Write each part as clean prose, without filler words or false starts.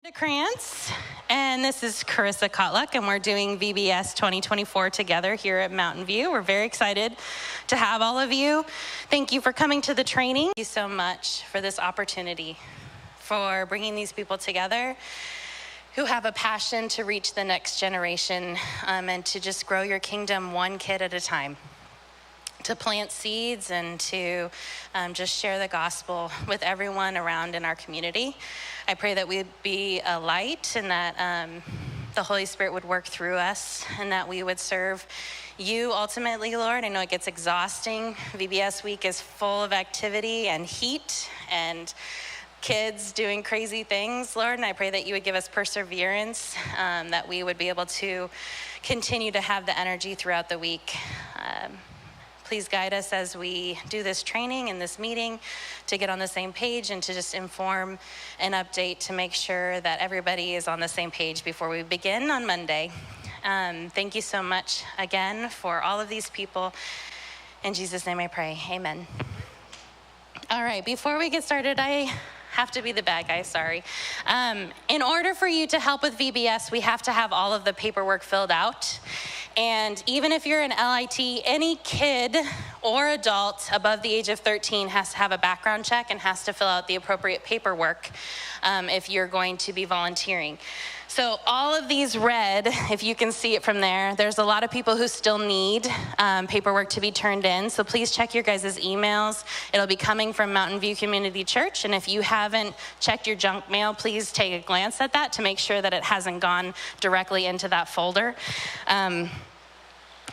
Krantz, and this is Carissa Kotluck, and we're doing VBS 2024 together here at Mountain View. We're very excited to have all of you. Thank you for coming to the training. Thank you so much for this opportunity, for bringing these people together who have a passion to reach the next generation and to just grow your kingdom one kid at a time, to plant seeds and to just share the gospel with everyone around in our community. I pray that we'd be a light and that the Holy Spirit would work through us and that we would serve you ultimately, Lord. I know it gets exhausting. VBS week is full of activity and heat and kids doing crazy things, Lord, and I pray that you would give us perseverance, that we would be able to continue to have the energy throughout the week. Please guide us as we do this training and this meeting to get on the same page and to just inform and update to make sure that everybody is on the same page before we begin on Monday. Thank you so much again for all of these people. In Jesus' name I pray, amen. All right, before we get started, I have to be the bad guy, sorry. In order for you to help with VBS, we have to have all of the paperwork filled out. And even if you're an LIT, any kid or adult above the age of 13 has to have a background check and has to fill out the appropriate paperwork if you're going to be volunteering. So all of these red, if you can see it from there, there's a lot of people who still need paperwork to be turned in. So please check your guys' emails. It'll be coming from Mountain View Community Church. And if you haven't checked your junk mail, please take a glance at that to make sure that it hasn't gone directly into that folder.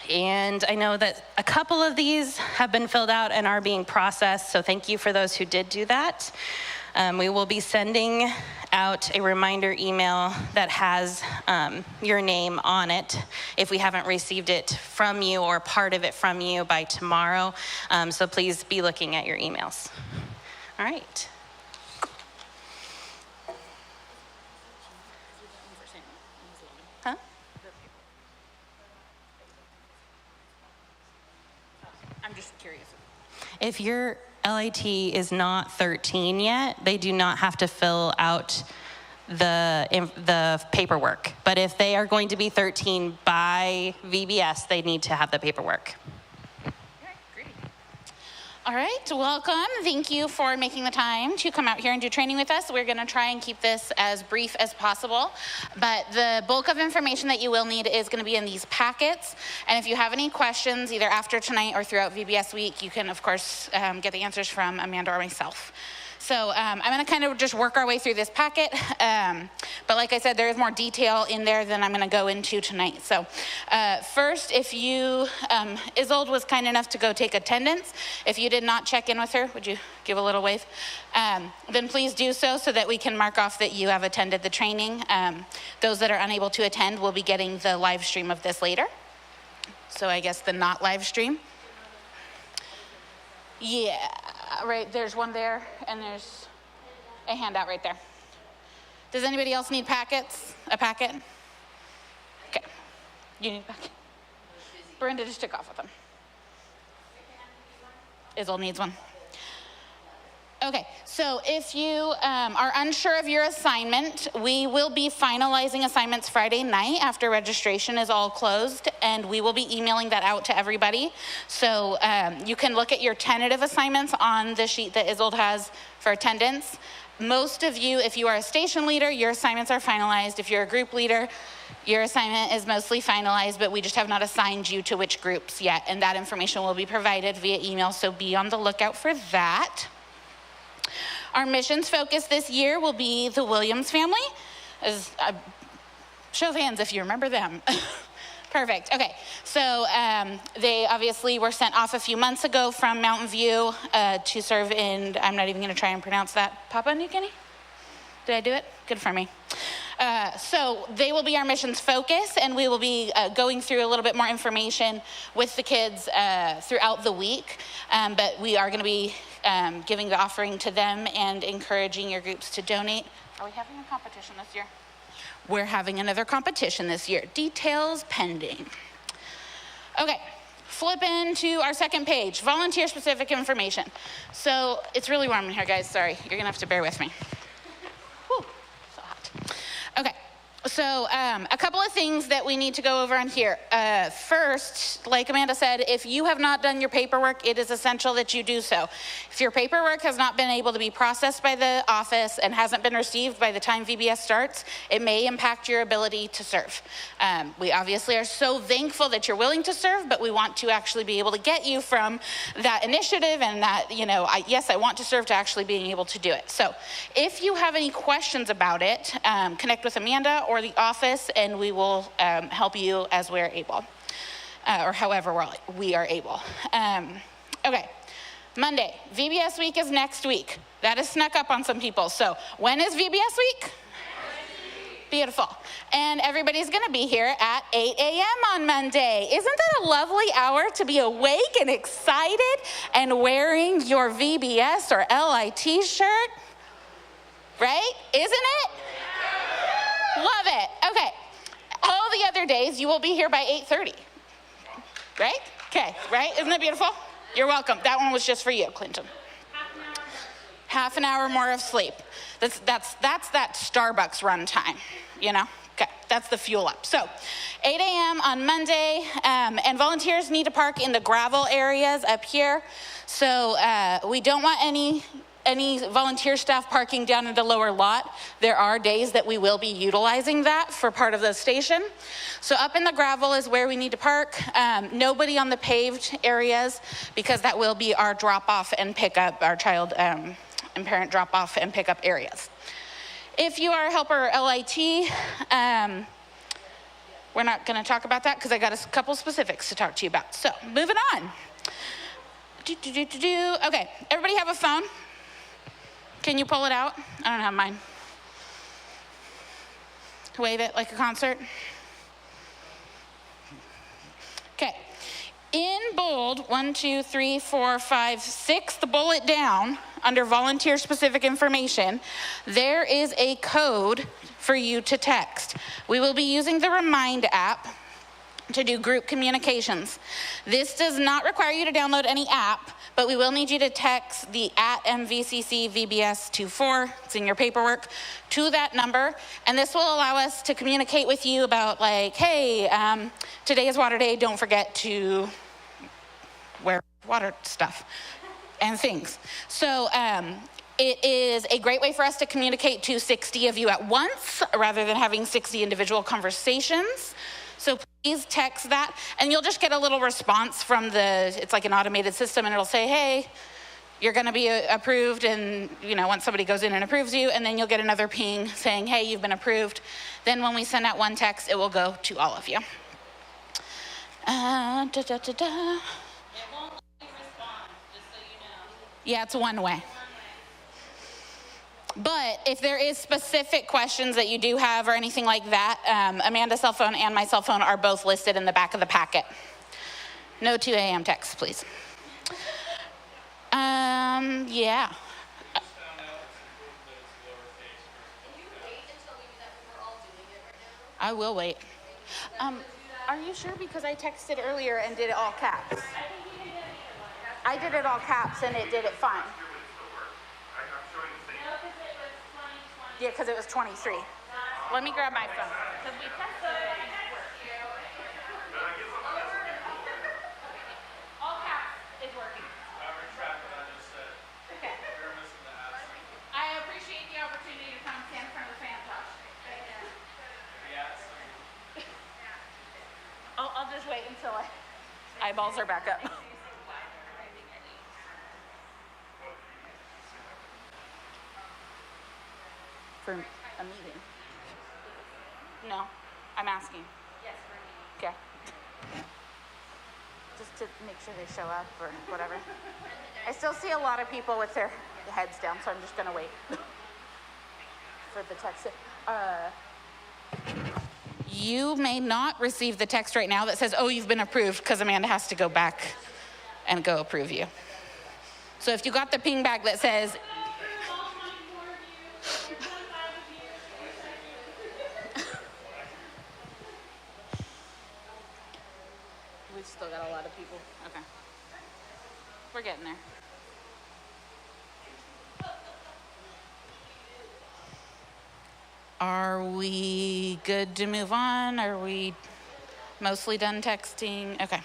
And I know that a couple of these have been filled out and are being processed. So thank you for those who did do that. We will be sending out a reminder email that has your name on it if we haven't received it from you or part of it from you by tomorrow. So please be looking at your emails. All right. Huh? I'm just curious. If your LIT is not 13 yet, they do not have to fill out the paperwork. But if they are going to be 13 by VBS, they need to have the paperwork. All right, welcome. Thank you for making the time to come out here and do training with us. We're going to try and keep this as brief as possible, but the bulk of information that you will need is going to be in these packets. And if you have any questions, either after tonight or throughout VBS week, you can, of course, get the answers from Amanda or myself. So I'm going to kind of just work our way through this packet. But like I said, there is more detail in there than I'm going to go into tonight. So first, if you, Isolde was kind enough to go take attendance. If you did not check in with her, would you give a little wave? Then please do so that we can mark off that you have attended the training. Those that are unable to attend will be getting the live stream of this later. So I guess the not live stream. Yeah, right, there's one there, and there's a handout right there. Does anybody else need packets? A packet? Okay, you need a packet? Brenda just took off with them. Isolde needs one. Okay, so if you are unsure of your assignment, we will be finalizing assignments Friday night after registration is all closed, and we will be emailing that out to everybody. So you can look at your tentative assignments on the sheet that Isolde has for attendance. Most of you, if you are a station leader, your assignments are finalized. If you're a group leader, your assignment is mostly finalized, but we just have not assigned you to which groups yet, and that information will be provided via email, so be on the lookout for that. Our missions focus this year will be the Williams family. Show of hands if you remember them. Perfect, okay. So they obviously were sent off a few months ago from Mountain View to serve in, I'm not even gonna try and pronounce that, Papua New Guinea? Did I do it? Good for me. So they will be our missions focus, and we will be going through a little bit more information with the kids throughout the week, but we are gonna be giving the offering to them and encouraging your groups to donate. Are we having a competition this year? We're having another competition this year. Details pending. Okay, flip into our second page, volunteer specific information. So it's really warm in here, guys. Sorry, you're gonna have to bear with me. Whew, so hot. So a couple of things that we need to go over on here. First, like Amanda said, if you have not done your paperwork, it is essential that you do so. If your paperwork has not been able to be processed by the office and hasn't been received by the time VBS starts, it may impact your ability to serve. We obviously are so thankful that you're willing to serve, but we want to actually be able to get you from that initiative and that, yes, I want to serve, to actually being able to do it. So if you have any questions about it, connect with Amanda or the office, and we will help you as we're able, or however we are able. Okay, Monday, VBS week is next week. That has snuck up on some people. So when is VBS week? Beautiful. And everybody's gonna be here at 8 a.m. on Monday. Isn't that a lovely hour to be awake and excited and wearing your VBS or LIT shirt? Right? Isn't it? Love it. Okay. All the other days, you will be here by 8:30. Right? Okay, right? Isn't that beautiful? You're welcome. That one was just for you, Clinton. Half an hour more of sleep. That's that Starbucks run time, Okay, that's the fuel up. So 8 a.m. on Monday, and volunteers need to park in the gravel areas up here. So we don't want any volunteer staff parking down in the lower lot. There are days that we will be utilizing that for part of the station. So up in the gravel is where we need to park. Nobody on the paved areas, because that will be our drop-off and pickup, our child and parent drop-off and pickup areas. If you are a helper or LIT, we're not gonna talk about that because I got a couple specifics to talk to you about. So moving on. Okay, everybody have a phone? Can you pull it out? I don't have mine. Wave it like a concert. Okay. In bold, 1, 2, 3, 4, 5, 6, the bullet down, under volunteer specific information, there is a code for you to text. We will be using the Remind app to do group communications. This does not require you to download any app, but we will need you to text the @MVCC VBS 24, it's in your paperwork, to that number, and this will allow us to communicate with you about like, hey, today is water day, don't forget to wear water stuff and things. So it is a great way for us to communicate to 60 of you at once, rather than having 60 individual conversations. So please text that, and you'll just get a little response from it's like an automated system, and it'll say, hey, you're gonna be approved, and once somebody goes in and approves you, and then you'll get another ping saying, hey, you've been approved. Then when we send out one text, it will go to all of you. It won't let me respond, just so you know. Yeah, it's one way. But if there is specific questions that you do have or anything like that, Amanda's cell phone and my cell phone are both listed in the back of the packet. No 2 a.m. texts, please. Yeah. I will wait. Are you sure? Because I texted earlier and did it all caps. I did it all caps and it did it fine. Yeah, because it was 23. Let me grab my phone. All caps is working. Okay. I appreciate the opportunity to come stand in front of the fan, Josh. I'll just wait until eyeballs are back up. For a meeting? No, I'm asking. Yes, for a meeting. Okay. Just to make sure they show up or whatever. I still see a lot of people with their heads down, so I'm just gonna wait for the text. You may not receive the text right now that says, oh, you've been approved, because Amanda has to go back and go approve you. So if you got the ping back that says, we've still got a lot of people. Okay. We're getting there. Are we good to move on? Are we mostly done texting? Okay.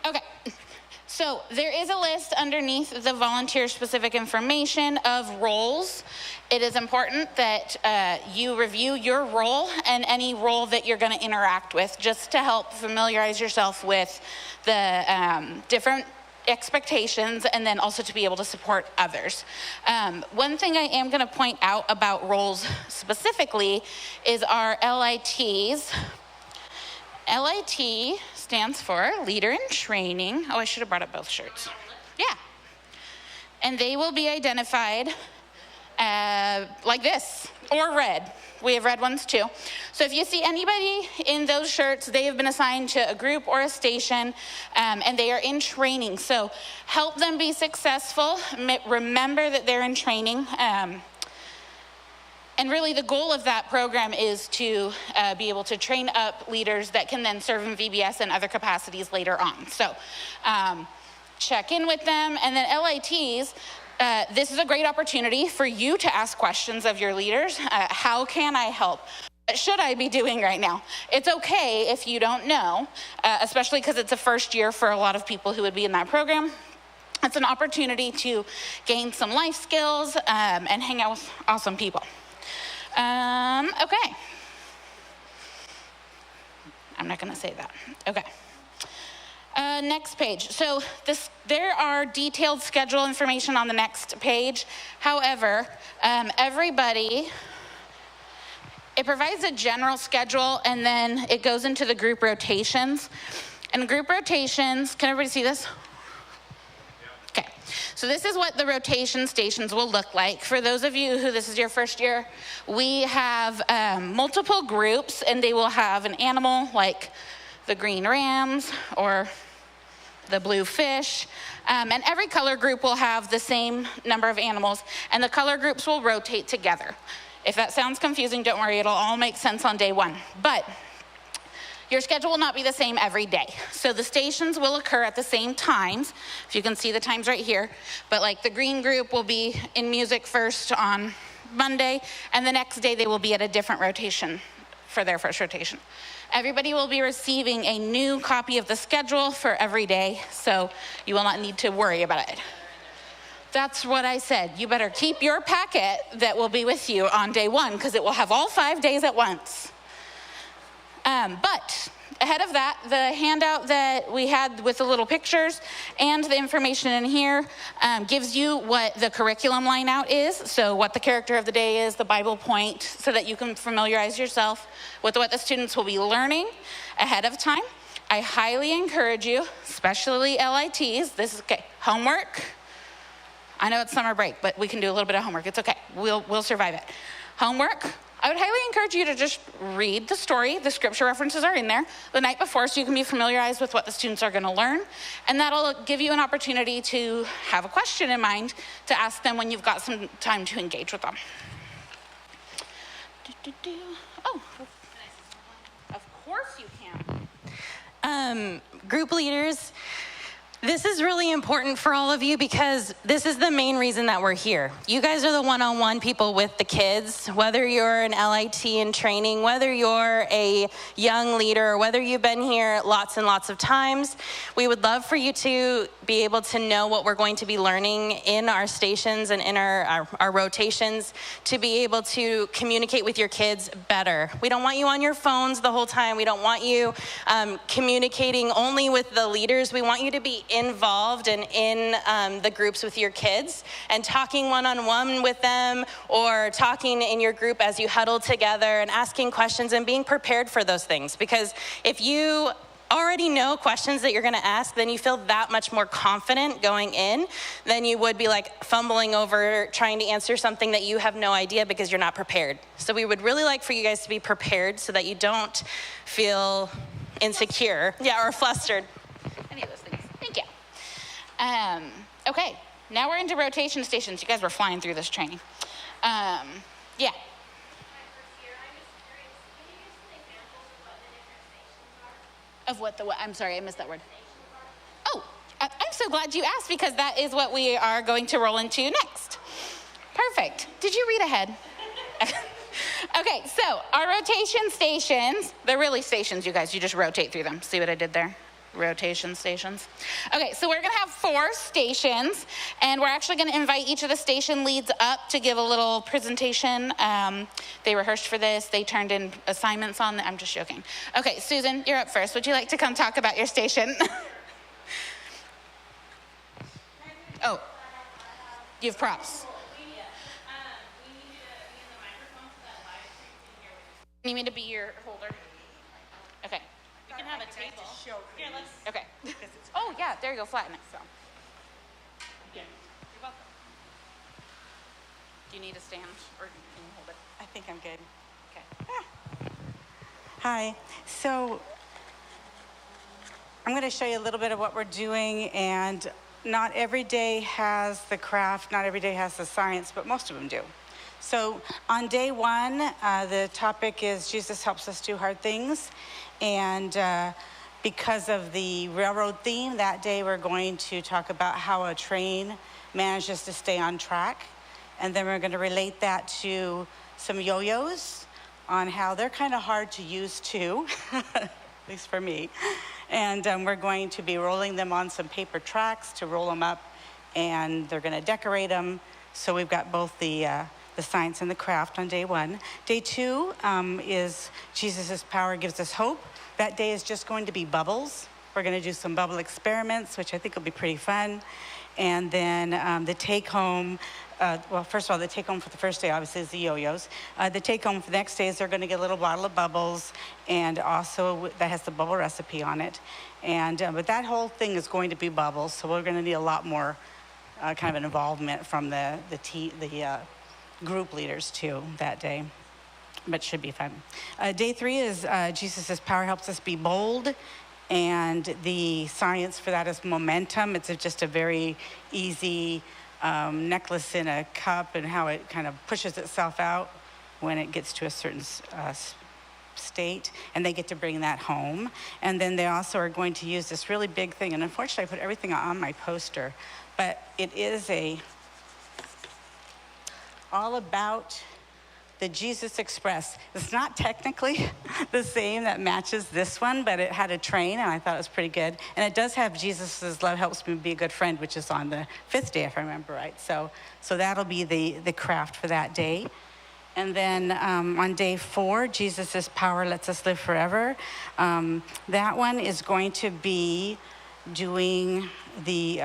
Okay. So there is a list underneath the volunteer-specific information of roles. It is important that you review your role and any role that you're going to interact with, just to help familiarize yourself with the different expectations, and then also to be able to support others. One thing I am going to point out about roles specifically is our LITs. LIT stands for Leader in Training. Oh, I should have brought up both shirts. Yeah. And they will be identified like this, or red. We have red ones too. So if you see anybody in those shirts, they have been assigned to a group or a station, and they are in training. So help them be successful. Remember that they're in training. And really the goal of that program is to be able to train up leaders that can then serve in VBS and other capacities later on. So check in with them. And then LITs, this is a great opportunity for you to ask questions of your leaders. How can I help? What should I be doing right now? It's okay if you don't know, especially because it's a first year for a lot of people who would be in that program. It's an opportunity to gain some life skills and hang out with awesome people. Okay. I'm not going to say that. Okay. Next page. So there are detailed schedule information on the next page. However, everybody, it provides a general schedule, and then it goes into the group rotations. And group rotations, can everybody see this? Okay. So this is what the rotation stations will look like. For those of you who this is your first year, we have multiple groups, and they will have an animal like the green rams or the blue fish. And every color group will have the same number of animals, and the color groups will rotate together. If that sounds confusing, don't worry, it'll all make sense on day one. But your schedule will not be the same every day. So the stations will occur at the same times, if you can see the times right here. But like the green group will be in music first on Monday, and the next day they will be at a different rotation for their first rotation. Everybody will be receiving a new copy of the schedule for every day, so you will not need to worry about it. That's what I said. You better keep your packet that will be with you on day one, because it will have all 5 days at once. But ahead of that, the handout that we had with the little pictures and the information in here gives you what the curriculum line out is, so what the character of the day is, the Bible point, so that you can familiarize yourself with what the students will be learning ahead of time. I highly encourage you, especially LITs, this is okay, homework. I know it's summer break, but we can do a little bit of homework. It's okay, we'll survive it. Homework. I would highly encourage you to just read the story. The scripture references are in there the night before, so you can be familiarized with what the students are going to learn. And that'll give you an opportunity to have a question in mind to ask them when you've got some time to engage with them. Oh, of course you can. Group leaders, this is really important for all of you because this is the main reason that we're here. You guys are the one-on-one people with the kids, whether you're an LIT in training, whether you're a young leader, or whether you've been here lots and lots of times. We would love for you to be able to know what we're going to be learning in our stations and in our rotations, to be able to communicate with your kids better. We don't want you on your phones the whole time. We don't want you communicating only with the leaders. We want you to be involved and in the groups with your kids and talking one-on-one with them, or talking in your group as you huddle together and asking questions and being prepared for those things. Because if you already know questions that you're going to ask, then you feel that much more confident going in than you would be like fumbling over trying to answer something that you have no idea because you're not prepared. So we would really like for you guys to be prepared so that you don't feel insecure, or flustered. Any of those things. Thank you. Okay, now we're into rotation stations. You guys were flying through this training. Yeah. Of what the what? I'm sorry, I missed that word. Oh, I'm so glad you asked, because that is what we are going to roll into next. Perfect. Did you read ahead? Okay, so our rotation stations, they're really stations, you guys. You just rotate through them. See what I did there? Rotation stations. Okay, so we're gonna have 4 stations, and we're actually gonna invite each of the station leads up to give a little presentation. They rehearsed for this. They turned in assignments on I'm just joking. Okay, Susan, you're up first. Would you like to come talk about your station? Oh, you have props. You need me to be your holder? Okay. You can have a table. Here, let's. Okay. Oh, yeah, there you go, flatten it. So. Yeah. You're welcome. Do you need a stand or can you hold it? I think I'm good. Okay. Hi. So I'm going to show you a little bit of what we're doing, and not every day has the craft, not every day has the science, but most of them do. So on day 1, the topic is Jesus helps us do hard things. And because of the railroad theme, that day we're going to talk about how a train manages to stay on track. And then we're going to relate that to some yo-yos on how they're kind of hard to use too, at least for me. And we're going to be rolling them on some paper tracks to roll them up, and they're going to decorate them. So we've got both the science and the craft on day 1. Day 2 is Jesus' power gives us hope. That day is just going to be bubbles. We're going to do some bubble experiments, which I think will be pretty fun. And then the take home, well, first of all, the take home for the first day obviously is the yo-yos. The take home for the next day is they're going to get a little bottle of bubbles, and also that has the bubble recipe on it. And but that whole thing is going to be bubbles, so we're going to need a lot more kind of an involvement from the group leaders too that day, but should be fun. Day 3 is Jesus' power helps us be bold, and the science for that is momentum. It's just a very easy necklace in a cup, and how it kind of pushes itself out when it gets to a certain state, and they get to bring that home. And then they also are going to use this really big thing, and unfortunately I put everything on my poster, but it is all about the Jesus Express. It's not technically the same that matches this one, but it had a train, and I thought it was pretty good. And it does have Jesus' love helps me be a good friend, which is on the 5th day, if I remember right. So that'll be the craft for that day. And then on day 4, Jesus' power lets us live forever. That one is going to be doing the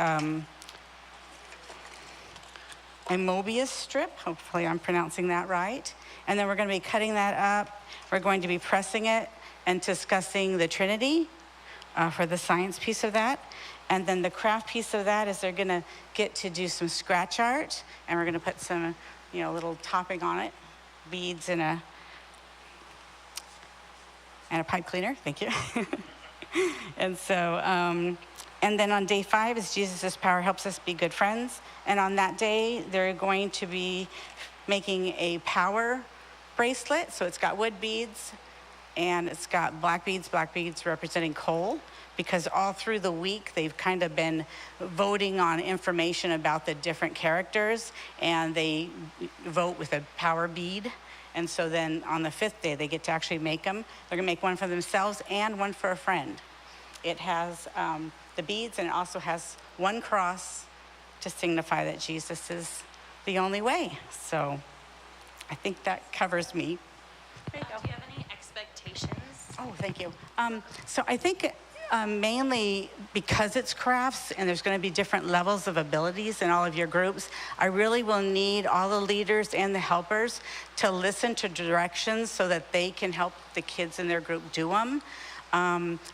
a Mobius strip. Hopefully I'm pronouncing that right. And then we're going to be cutting that up. We're going to be pressing it and discussing the Trinity for the science piece of that. And then the craft piece of that is they're going to get to do some scratch art, and we're going to put some, little topping on it, beads and a pipe cleaner. Thank you. And so, and then on day 5 is Jesus' power helps us be good friends. And on that day, they're going to be making a power bracelet. So it's got wood beads, and it's got black beads representing coal, because all through the week, they've kind of been voting on information about the different characters, and they vote with a power bead. And so then on the 5th day, they get to actually make them. They're gonna make one for themselves and one for a friend. It has the beads, and it also has one cross to signify that Jesus is the only way. So I think that covers me. There you go. Do you have any expectations? Oh, thank you. So I think mainly because it's crafts and there's going to be different levels of abilities in all of your groups, I really will need all the leaders and the helpers to listen to directions so that they can help the kids in their group do them.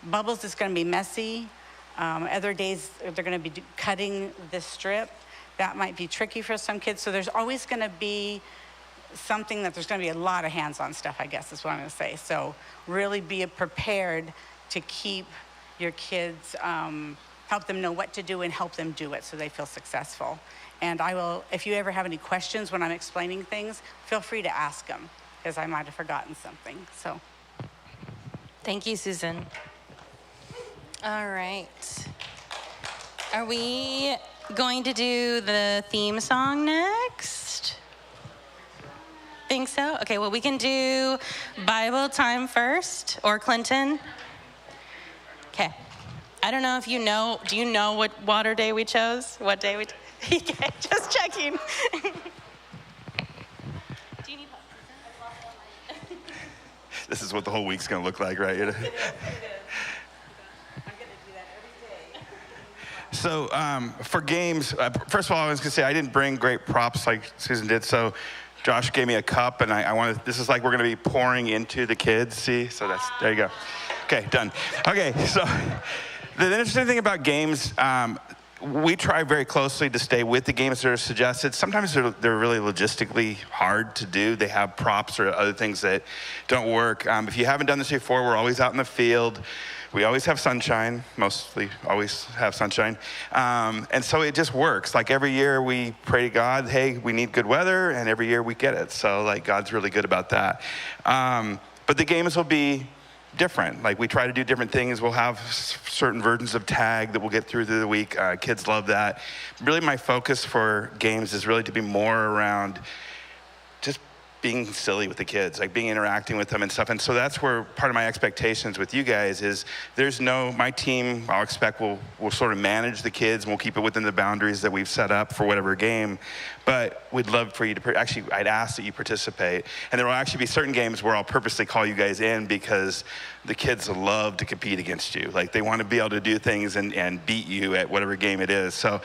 Bubbles is going to be messy. Other days they're going to be cutting this strip. That might be tricky for some kids. So there's always going to be something that there's going to be a lot of hands-on stuff, I guess is what I'm going to say. So really be prepared to keep your kids, help them know what to do and help them do it so they feel successful. And I will, if you ever have any questions when I'm explaining things, feel free to ask them, because I might have forgotten something. So. Thank you, Susan. All right. Are we going to do the theme song next? think so? Okay, well, we can do Bible time first, or Clinton. Okay. I don't know if you know, do you know what water day we chose? What day we, okay, just checking. Do you need help? This is what the whole week's gonna look like, right? It is. I'm gonna do that every day. So for games, first of all, I was gonna say I didn't bring great props like Susan did, so Josh gave me a cup, and I wanted, this is like we're gonna be pouring into the kids, see? So that's, there you go. Okay, done. Okay, so the interesting thing about games, we try very closely to stay with the games that are suggested. Sometimes they're really logistically hard to do. They have props or other things that don't work. If you haven't done this before, we're always out in the field. We always have sunshine, mostly always have sunshine. And so it just works. Like every year we pray to God, hey, we need good weather, and every year we get it. So like God's really good about that. But the games will be different. Like we try to do different things. We'll have certain versions of tag that we'll get through the week. Kids love that. Really my focus for games is really to be more around just being silly with the kids, like interacting with them and stuff. And so that's where part of my expectations with you guys is my team, I'll expect will sort of manage the kids and we'll keep it within the boundaries that we've set up for whatever game. But we'd love for you to, actually, I'd ask that you participate. And there will actually be certain games where I'll purposely call you guys in because the kids love to compete against you. Like they want to be able to do things and beat you at whatever game it is. So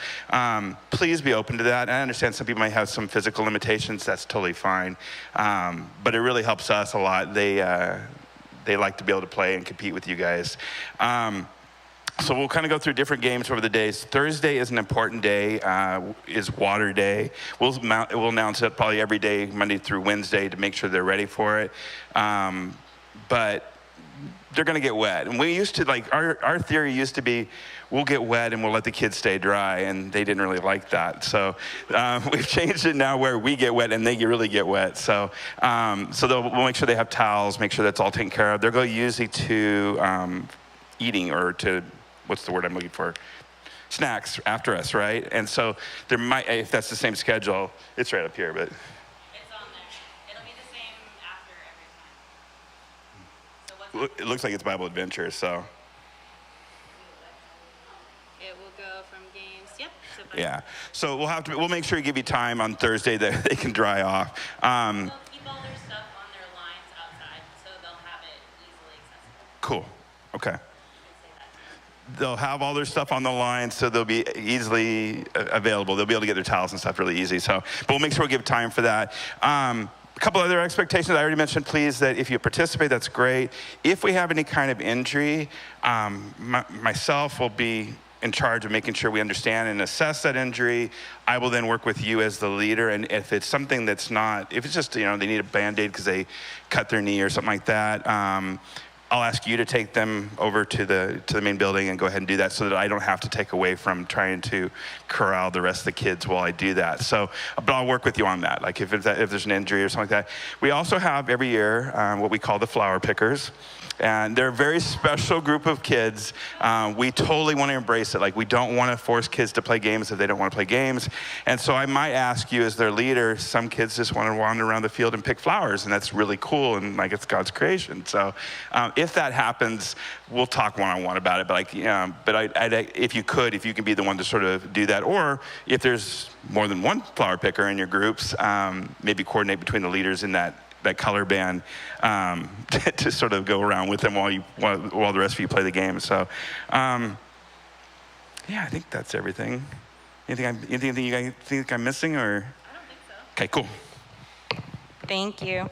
please be open to that. I understand some people might have some physical limitations. That's totally fine. But it really helps us a lot. They like to be able to play and compete with you guys. So we'll kind of go through different games over the days. Thursday is an important day, is water day. We'll announce it probably every day, Monday through Wednesday, to make sure they're ready for it. But they're gonna get wet. And we used to, like, our theory used to be, we'll get wet and we'll let the kids stay dry, and they didn't really like that. So we've changed it now where we get wet and they really get wet. So we'll make sure they have towels, make sure that's all taken care of. They'll go usually to eating, or to, what's the word I'm looking for? Snacks after us, right? And so there might, if that's the same schedule, it's right up here, but. It's on there. It'll be the same after every time. So It looks like it's Bible Adventure, so. it will go from games, yep. Yeah, so we'll make sure to give you time on Thursday that they can dry off. They'll keep all their stuff on their lines outside, so they'll have it easily accessible. Cool, okay. They'll have all their stuff on the line, so they'll be easily available. They'll be able to get their towels and stuff really easy. So, but we'll make sure we give time for that. A couple other expectations I already mentioned, please, that if you participate, that's great. If we have any kind of injury, myself will be in charge of making sure we understand and assess that injury. I will then work with you as the leader, and if it's something that's not, if it's just, they need a Band-Aid because they cut their knee or something like that, I'll ask you to take them over to the main building and go ahead and do that, so that I don't have to take away from trying to corral the rest of the kids while I do that. So, but I'll work with you on that. Like if there's an injury or something like that. We also have every year what we call the flower pickers. And they're a very special group of kids. We totally want to embrace it. Like, we don't want to force kids to play games if they don't want to play games. And so I might ask you as their leader, some kids just want to wander around the field and pick flowers, and that's really cool, and like, it's God's creation. So if that happens, we'll talk one-on-one about it. But if you can be the one to sort of do that, or if there's more than one flower picker in your groups, maybe coordinate between the leaders in that color band to sort of go around with them while the rest of you play the game. So, yeah, I think that's everything. Anything you guys think I'm missing, or? I don't think so. Okay, cool. Thank you.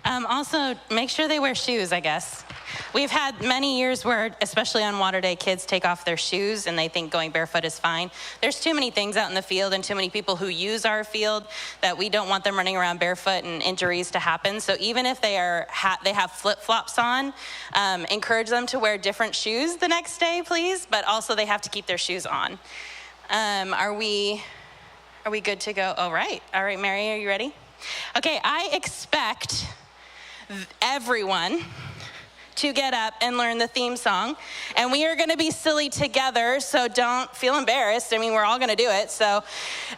Also, make sure they wear shoes, I guess. We've had many years where, especially on water day, kids take off their shoes and they think going barefoot is fine. There's too many things out in the field and too many people who use our field that we don't want them running around barefoot and injuries to happen. So even if they have flip-flops on, encourage them to wear different shoes the next day, please, but also they have to keep their shoes on. Are we good to go? All right, Mary, are you ready? Okay, I expect everyone to get up and learn the theme song. And we are going to be silly together, so don't feel embarrassed. I mean, we're all going to do it. So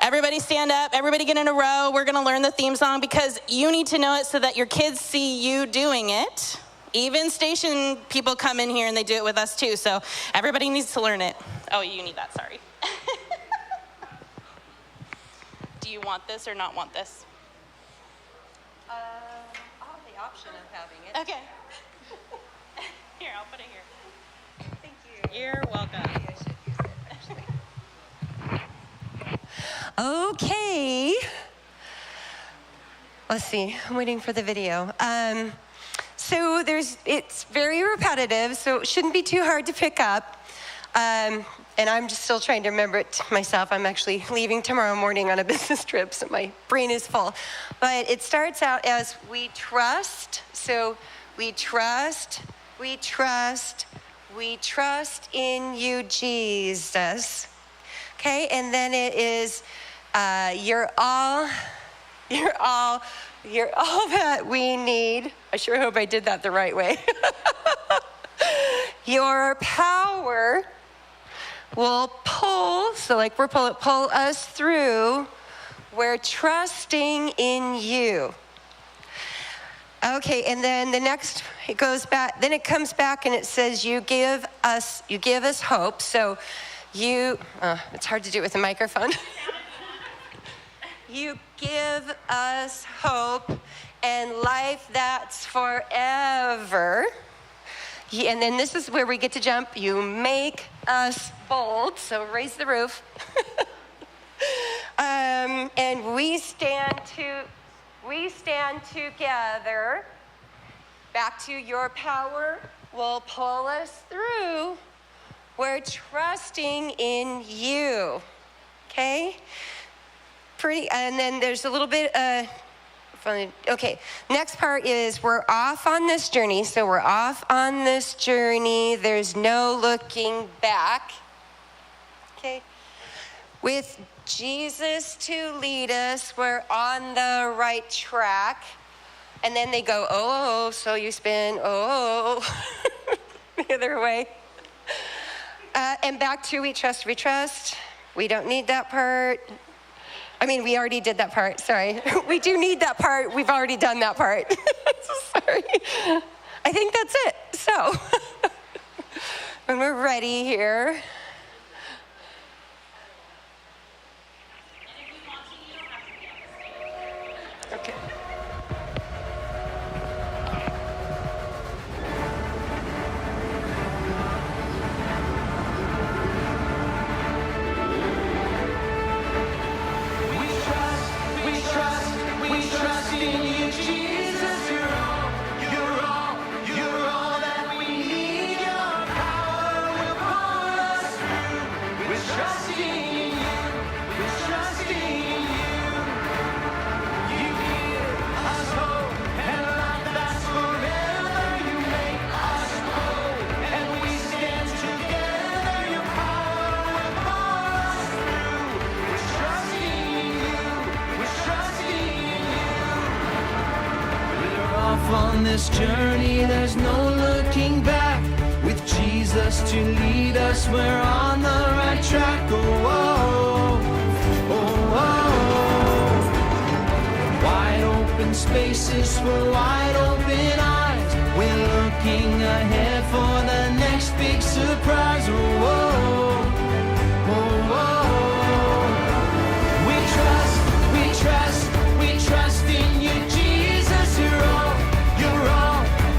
everybody stand up, everybody get in a row. We're going to learn the theme song because you need to know it so that your kids see you doing it. Even station people come in here and they do it with us too. So everybody needs to learn it. Oh, you need that, sorry. Do you want this or not want this? I'll have the option of having it. Okay. Here, I'll put it here. Thank you. You're welcome. Maybe I should use it, actually. Okay. Let's see. I'm waiting for the video. So it's very repetitive, so it shouldn't be too hard to pick up. And I'm just still trying to remember it myself. I'm actually leaving tomorrow morning on a business trip, so my brain is full. But it starts out as we trust. So we trust in you, Jesus. Okay, and then it is you're all that we need. I sure hope I did that the right way. Your power will pull, so like we're pull us through. We're trusting in you. Okay, and then the next, it goes back, then it comes back and it says, you give us hope. So it's hard to do it with a microphone. You give us hope and life that's forever. And then this is where we get to jump. You make us bold, so raise the roof. And we stand together. Back to your power will pull us through. We're trusting in you. Okay? And then there's a little bit funny. Okay, next part is we're off on this journey. So we're off on this journey. There's no looking back. Okay. With Jesus to lead us, we're on the right track. And then they go, oh, so you spin, oh, the other way. And back to we trust. We don't need that part. I mean, we already did that part, sorry. We do need that part, we've already done that part. Sorry. I think that's it. So, when we're ready here. Okay. We trust in you, Jesus. You're all that we need. Your power will pull us through. We're trusting in you. We're trusting in you. You give us hope and life that's forever. You make us whole, and we stand together. Your power will pull us through. We're trusting in you. We're trusting in you. We're off on this journey, there's no looking back. With Jesus to lead us, we're on the right track. Oh, oh, oh, oh. Wide open spaces for wide open eyes. We're looking ahead for the next big surprise. Oh, oh, oh, oh. We trust in you, Jesus.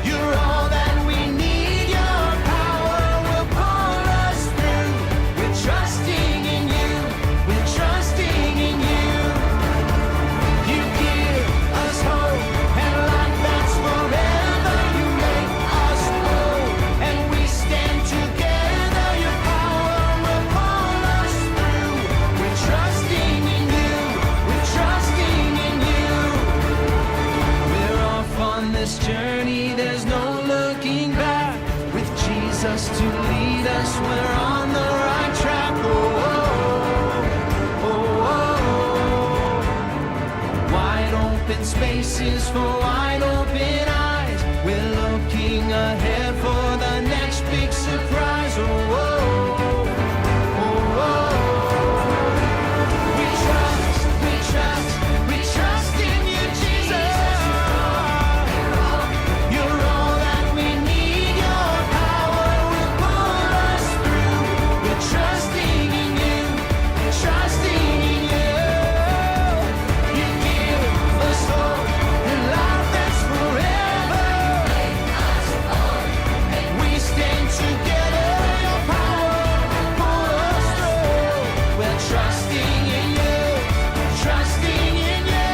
You're all that we need. Your power will pull us through. We're trusting in you. We're trusting in you. You give us hope and life that's forever. You make us whole, and we stand together. Your power will pull us through. We're trusting in you. We're trusting in you. We're off on this journey, there's no looking back. With Jesus to lead us, we're on the right track. Oh, oh, oh, oh. Wide open spaces for wide open eyes. We're looking ahead for the next big surprise. Oh, oh, oh, oh. We trust in you, Jesus. You're all that we need. Your power will pull us through. We're trusting in you, trusting in you. You give us hope and life that's forever. We stand together, your power will pull us through. We're trusting in you, trusting in you.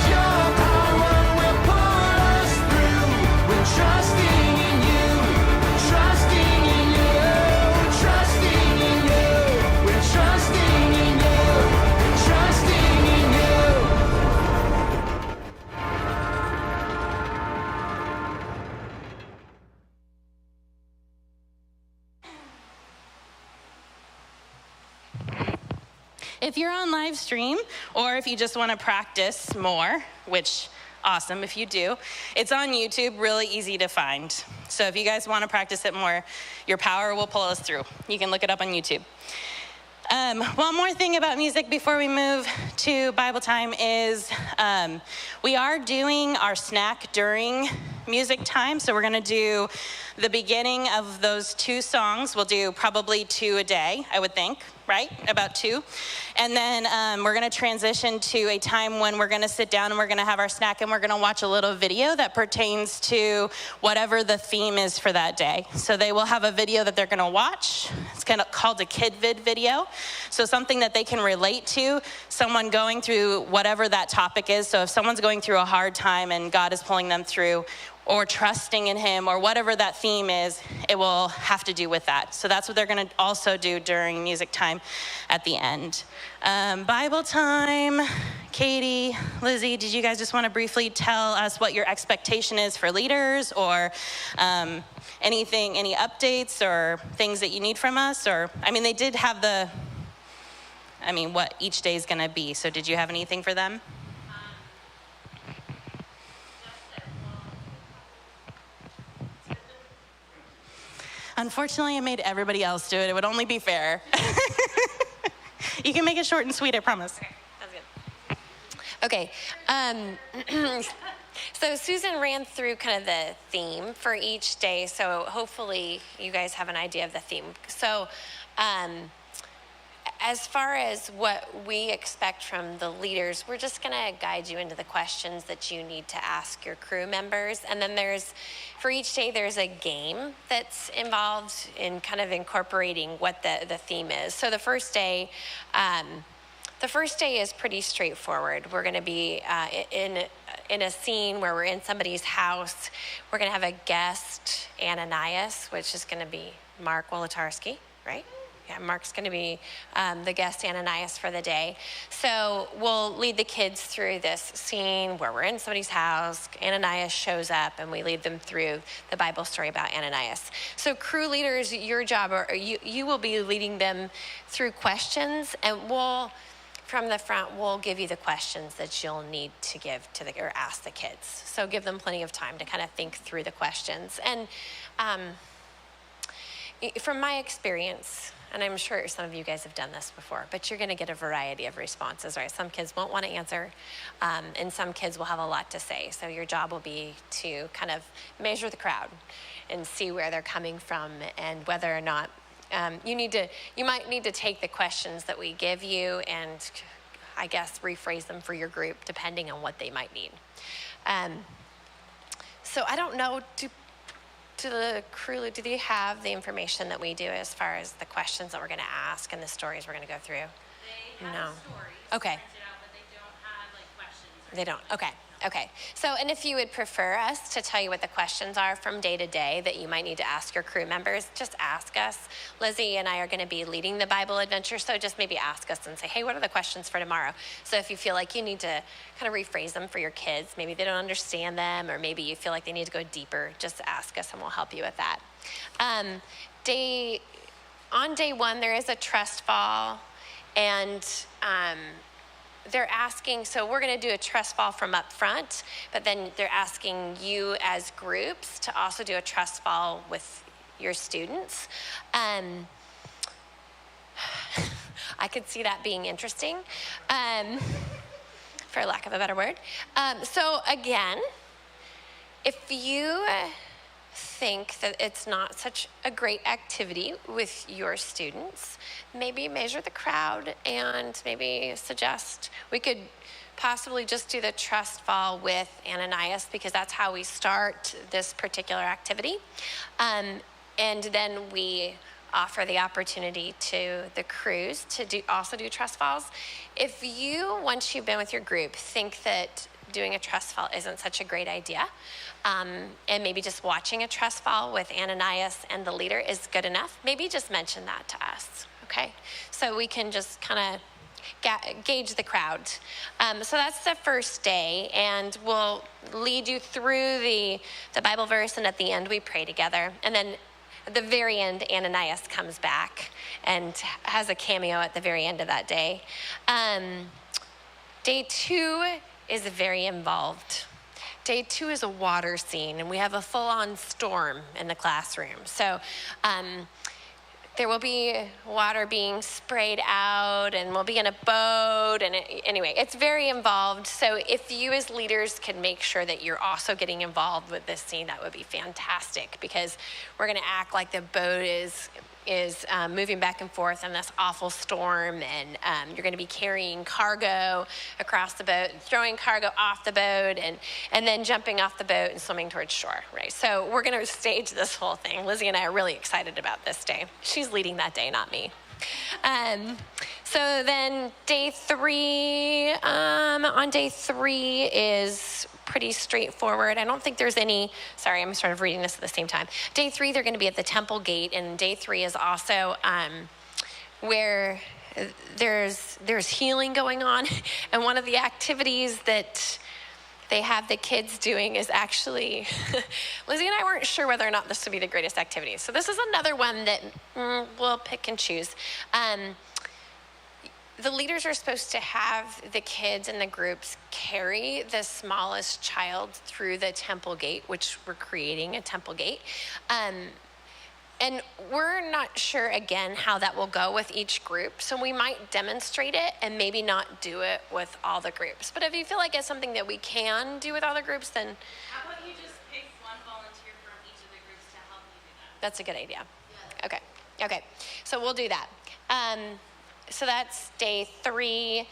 Your power will pull us through. We're trusting in you, trusting in you, trusting in you. We're trusting in you, trusting in you. If you're on live stream, or if you just want to practice more, which awesome if you do, it's on YouTube, really easy to find. So if you guys want to practice it more, your power will pull us through. You can look it up on YouTube. One more thing about music before we move to Bible time is we are doing our snack during music time. So we're going to do the beginning of those 2 songs. We'll do probably 2 a day, I would think, right? About 2. And then we're going to transition to a time when we're going to sit down and we're going to have our snack and we're going to watch a little video that pertains to whatever the theme is for that day. So they will have a video that they're going to watch. It's kind of called a Kid Vid video. So something that they can relate to, someone going through whatever that topic is. So if someone's going through a hard time and God is pulling them through, or trusting in him, or whatever that theme is, it will have to do with that. So that's what they're gonna also do during music time at the end. Bible time, Katie, Lizzie, did you guys just wanna briefly tell us what your expectation is for leaders, or anything, any updates or things that you need from us? Or, I mean, they did have what each day is gonna be. So did you have anything for them? Unfortunately, I made everybody else do it. It would only be fair. You can make it short and sweet, I promise. Okay, that's good. Okay. So Susan ran through kind of the theme for each day, so hopefully you guys have an idea of the theme. So as far as what we expect from the leaders, we're just going to guide you into the questions that you need to ask your crew members. And then for each day, there's a game that's involved in kind of incorporating what the theme is. So the first day is pretty straightforward. We're going to be in a scene where we're in somebody's house. We're going to have a guest, Ananias, which is going to be Mark Wolotarski, right? Yeah, Mark's going to be the guest Ananias for the day. So we'll lead the kids through this scene where we're in somebody's house. Ananias shows up, and we lead them through the Bible story about Ananias. So crew leaders, your job, or you will be leading them through questions, and from the front, we'll give you the questions that you'll need to give or ask the kids. So give them plenty of time to kind of think through the questions. And from my experience, and I'm sure some of you guys have done this before, but you're going to get a variety of responses, right? Some kids won't want to answer, and some kids will have a lot to say. So your job will be to kind of measure the crowd and see where they're coming from, and whether or not you might need to take the questions that we give you and, I guess, rephrase them for your group depending on what they might need. So I don't know, to the crew, do they have the information that we do as far as the questions that we're going to ask and the stories we're going to go through? They have No. stories Okay. printed out, but they don't have questions. They don't. Okay. Okay. So, and if you would prefer us to tell you what the questions are from day to day that you might need to ask your crew members, just ask us. Lizzie and I are going to be leading the Bible adventure, so just maybe ask us and say, hey, what are the questions for tomorrow? So if you feel like you need to kind of rephrase them for your kids, maybe they don't understand them, or maybe you feel like they need to go deeper, just ask us and we'll help you with that. On day 1, there is a trust fall, and they're asking, so we're going to do a trust fall from up front, but then they're asking you as groups to also do a trust fall with your students. I could see that being interesting, for lack of a better word. So again, if you think that it's not such a great activity with your students, maybe measure the crowd and maybe suggest we could possibly just do the trust fall with Ananias, because that's how we start this particular activity. And then we offer the opportunity to the crews to also do trust falls. If you, once you've been with your group, think that doing a trust fall isn't such a great idea, and maybe just watching a trust fall with Ananias and the leader is good enough, maybe just mention that to us, okay? So we can just kind of gauge the crowd. So that's the first day, and we'll lead you through the Bible verse, and at the end we pray together. And then at the very end, Ananias comes back and has a cameo at the very end of that day. Day 2 is very involved. Day 2 is a water scene, and we have a full-on storm in the classroom. So there will be water being sprayed out, and we'll be in a boat, and anyway, it's very involved. So if you as leaders can make sure that you're also getting involved with this scene, that would be fantastic, because we're gonna act like the boat is moving back and forth in this awful storm, and you're going to be carrying cargo across the boat, throwing cargo off the boat, and then jumping off the boat and swimming towards shore, right? So we're going to stage this whole thing. Lizzie and I are really excited about this day. She's leading that day, not me. So then day 3, on day 3 is pretty straightforward. I don't think there's any, sorry, I'm sort of reading this at the same time. Day 3, they're going to be at the temple gate, and day 3 is also where there's healing going on. And one of the activities that they have the kids doing is actually, Lizzie and I weren't sure whether or not this would be the greatest activity. So this is another one that we'll pick and choose. The leaders are supposed to have the kids and the groups carry the smallest child through the temple gate, which we're creating a temple gate. And we're not sure, again, how that will go with each group. So we might demonstrate it and maybe not do it with all the groups. But if you feel like it's something that we can do with all the groups, then... How about you just pick one volunteer from each of the groups to help you do that? That's a good idea. Yeah. Okay. So we'll do that. So that's day 3.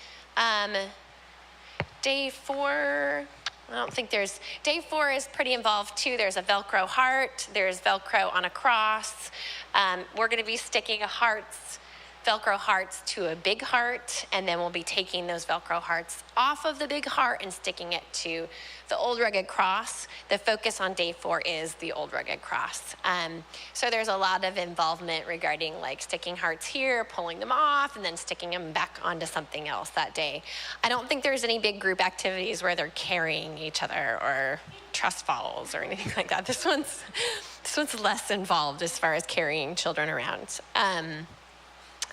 Day 4, I don't think there's, day 4 is pretty involved too. There's a Velcro heart, there's Velcro on a cross. We're gonna be sticking Velcro hearts to a big heart, and then we'll be taking those Velcro hearts off of the big heart and sticking it to the old rugged cross. The focus on day 4 is the old rugged cross. So there's a lot of involvement regarding like sticking hearts here, pulling them off, and then sticking them back onto something else that day. I don't think there's any big group activities where they're carrying each other or trust falls or anything like that. This one's less involved as far as carrying children around.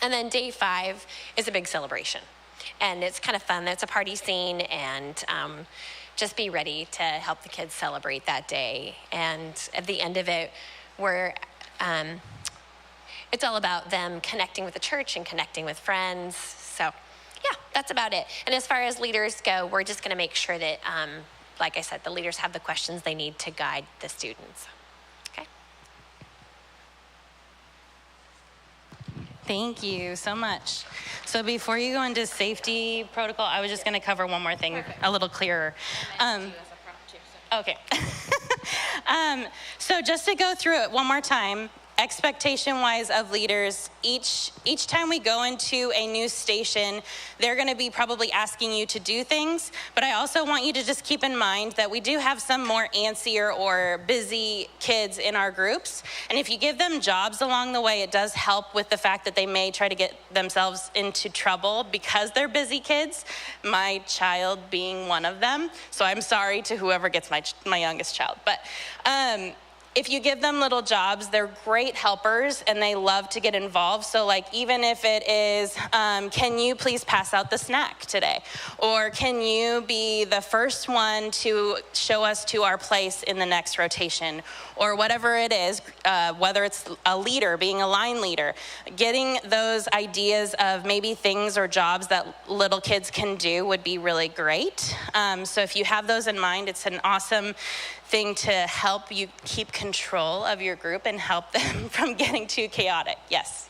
And then day 5 is a big celebration. And it's kind of fun. It's a party scene, and just be ready to help the kids celebrate that day. And at the end of it, it's all about them connecting with the church and connecting with friends. So yeah, that's about it. And as far as leaders go, we're just gonna make sure that, like I said, the leaders have the questions they need to guide the students. Thank you so much. So before you go into safety protocol, I was just going to cover one more thing, a little clearer. Okay. So just to go through it one more time, expectation-wise of leaders, each time we go into a new station, they're going to be probably asking you to do things, but I also want you to just keep in mind that we do have some more antsier or busy kids in our groups, and if you give them jobs along the way, it does help with the fact that they may try to get themselves into trouble because they're busy kids, my child being one of them. So I'm sorry to whoever gets my youngest child, but if you give them little jobs, they're great helpers and they love to get involved. So like, even if it is, can you please pass out the snack today? Or can you be the first one to show us to our place in the next rotation? Or whatever it is, whether it's a leader, being a line leader, getting those ideas of maybe things or jobs that little kids can do would be really great. So if you have those in mind, it's an awesome thing to help you keep control of your group and help them from getting too chaotic. Yes?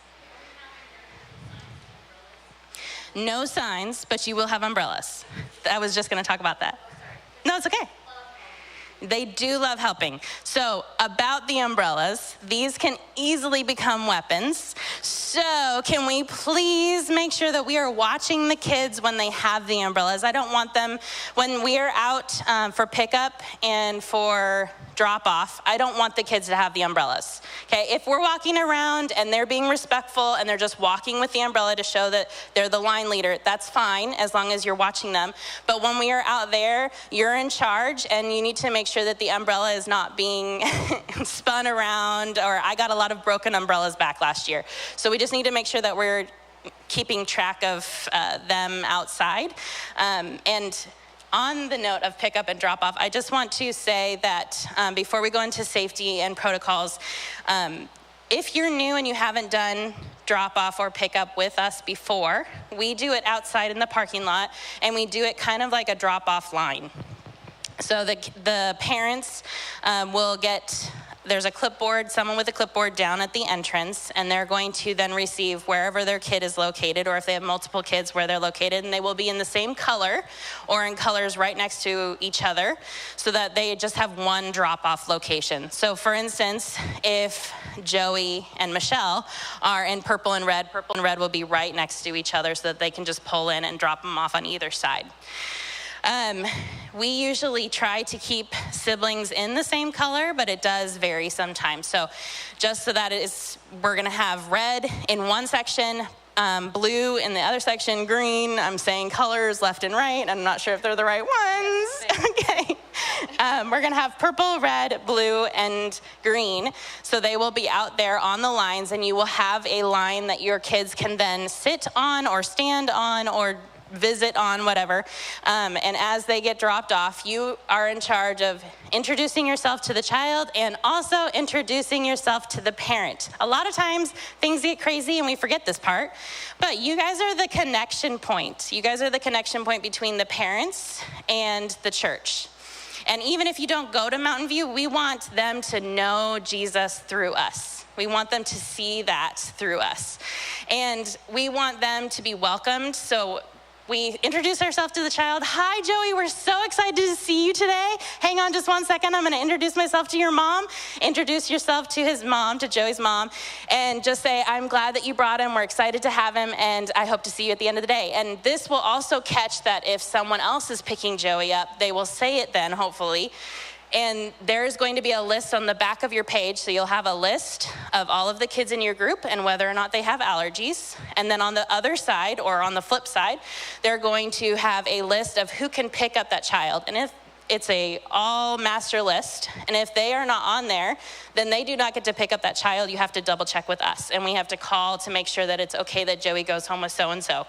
No signs, but you will have umbrellas. I was just gonna talk about that. No, it's okay. They do love helping. So about the umbrellas, these can easily become weapons. So can we please make sure that we are watching the kids when they have the umbrellas? I don't want them, when we are out for pickup and for drop off, I don't want the kids to have the umbrellas. Okay, if we're walking around and they're being respectful and they're just walking with the umbrella to show that they're the line leader, that's fine as long as you're watching them. But when we are out there, you're in charge and you need to make sure that the umbrella is not being spun around, or I got a lot of broken umbrellas back last year. So we just need to make sure that we're keeping track of them outside. And on the note of pickup and drop off, I just want to say that before we go into safety and protocols, if you're new and you haven't done drop off or pickup with us before, we do it outside in the parking lot, and we do it kind of like a drop off line. So the parents will get, there's a clipboard, someone with a clipboard down at the entrance, and they're going to then receive wherever their kid is located, or if they have multiple kids, where they're located, and they will be in the same color or in colors right next to each other so that they just have one drop-off location. So for instance, if Joey and Michelle are in purple and red will be right next to each other so that they can just pull in and drop them off on either side. We usually try to keep siblings in the same color, but it does vary sometimes. So just so that we're gonna have red in one section, blue in the other section, green. I'm saying colors left and right. I'm not sure if they're the right ones. Okay. We're gonna have purple, red, blue, and green. So they will be out there on the lines, and you will have a line that your kids can then sit on or stand on or visit on, whatever. And as they get dropped off, you are in charge of introducing yourself to the child and also introducing yourself to the parent. A lot of times things get crazy and we forget this part, but you guys are the connection point. You guys are the connection point between the parents and the church. And even if you don't go to Mountain View, we want them to know Jesus through us. We want them to see that through us. And we want them to be welcomed. So we introduce ourselves to the child. Hi, Joey, we're so excited to see you today. Hang on just one second. I'm gonna introduce myself to your mom. Introduce yourself to his mom, to Joey's mom, and just say, I'm glad that you brought him. We're excited to have him, and I hope to see you at the end of the day. And this will also catch that if someone else is picking Joey up, they will say it then, hopefully. And there's going to be a list on the back of your page, so you'll have a list of all of the kids in your group and whether or not they have allergies. And then on the other side, or on the flip side, they're going to have a list of who can pick up that child. And if it's a all master list, and if they are not on there, then they do not get to pick up that child. You have to double check with us, and we have to call to make sure that it's okay that Joey goes home with so-and-so.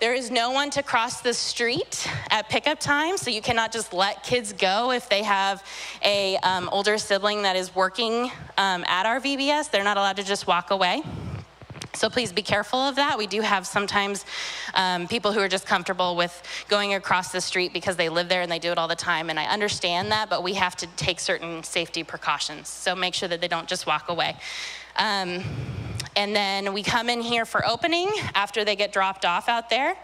There is no one to cross the street at pickup time, so you cannot just let kids go if they have a older sibling that is working at our VBS. They're not allowed to just walk away. So please be careful of that. We do have sometimes people who are just comfortable with going across the street because they live there and they do it all the time, and I understand that, but we have to take certain safety precautions. So make sure that they don't just walk away. And then we come in here for opening after they get dropped off out there.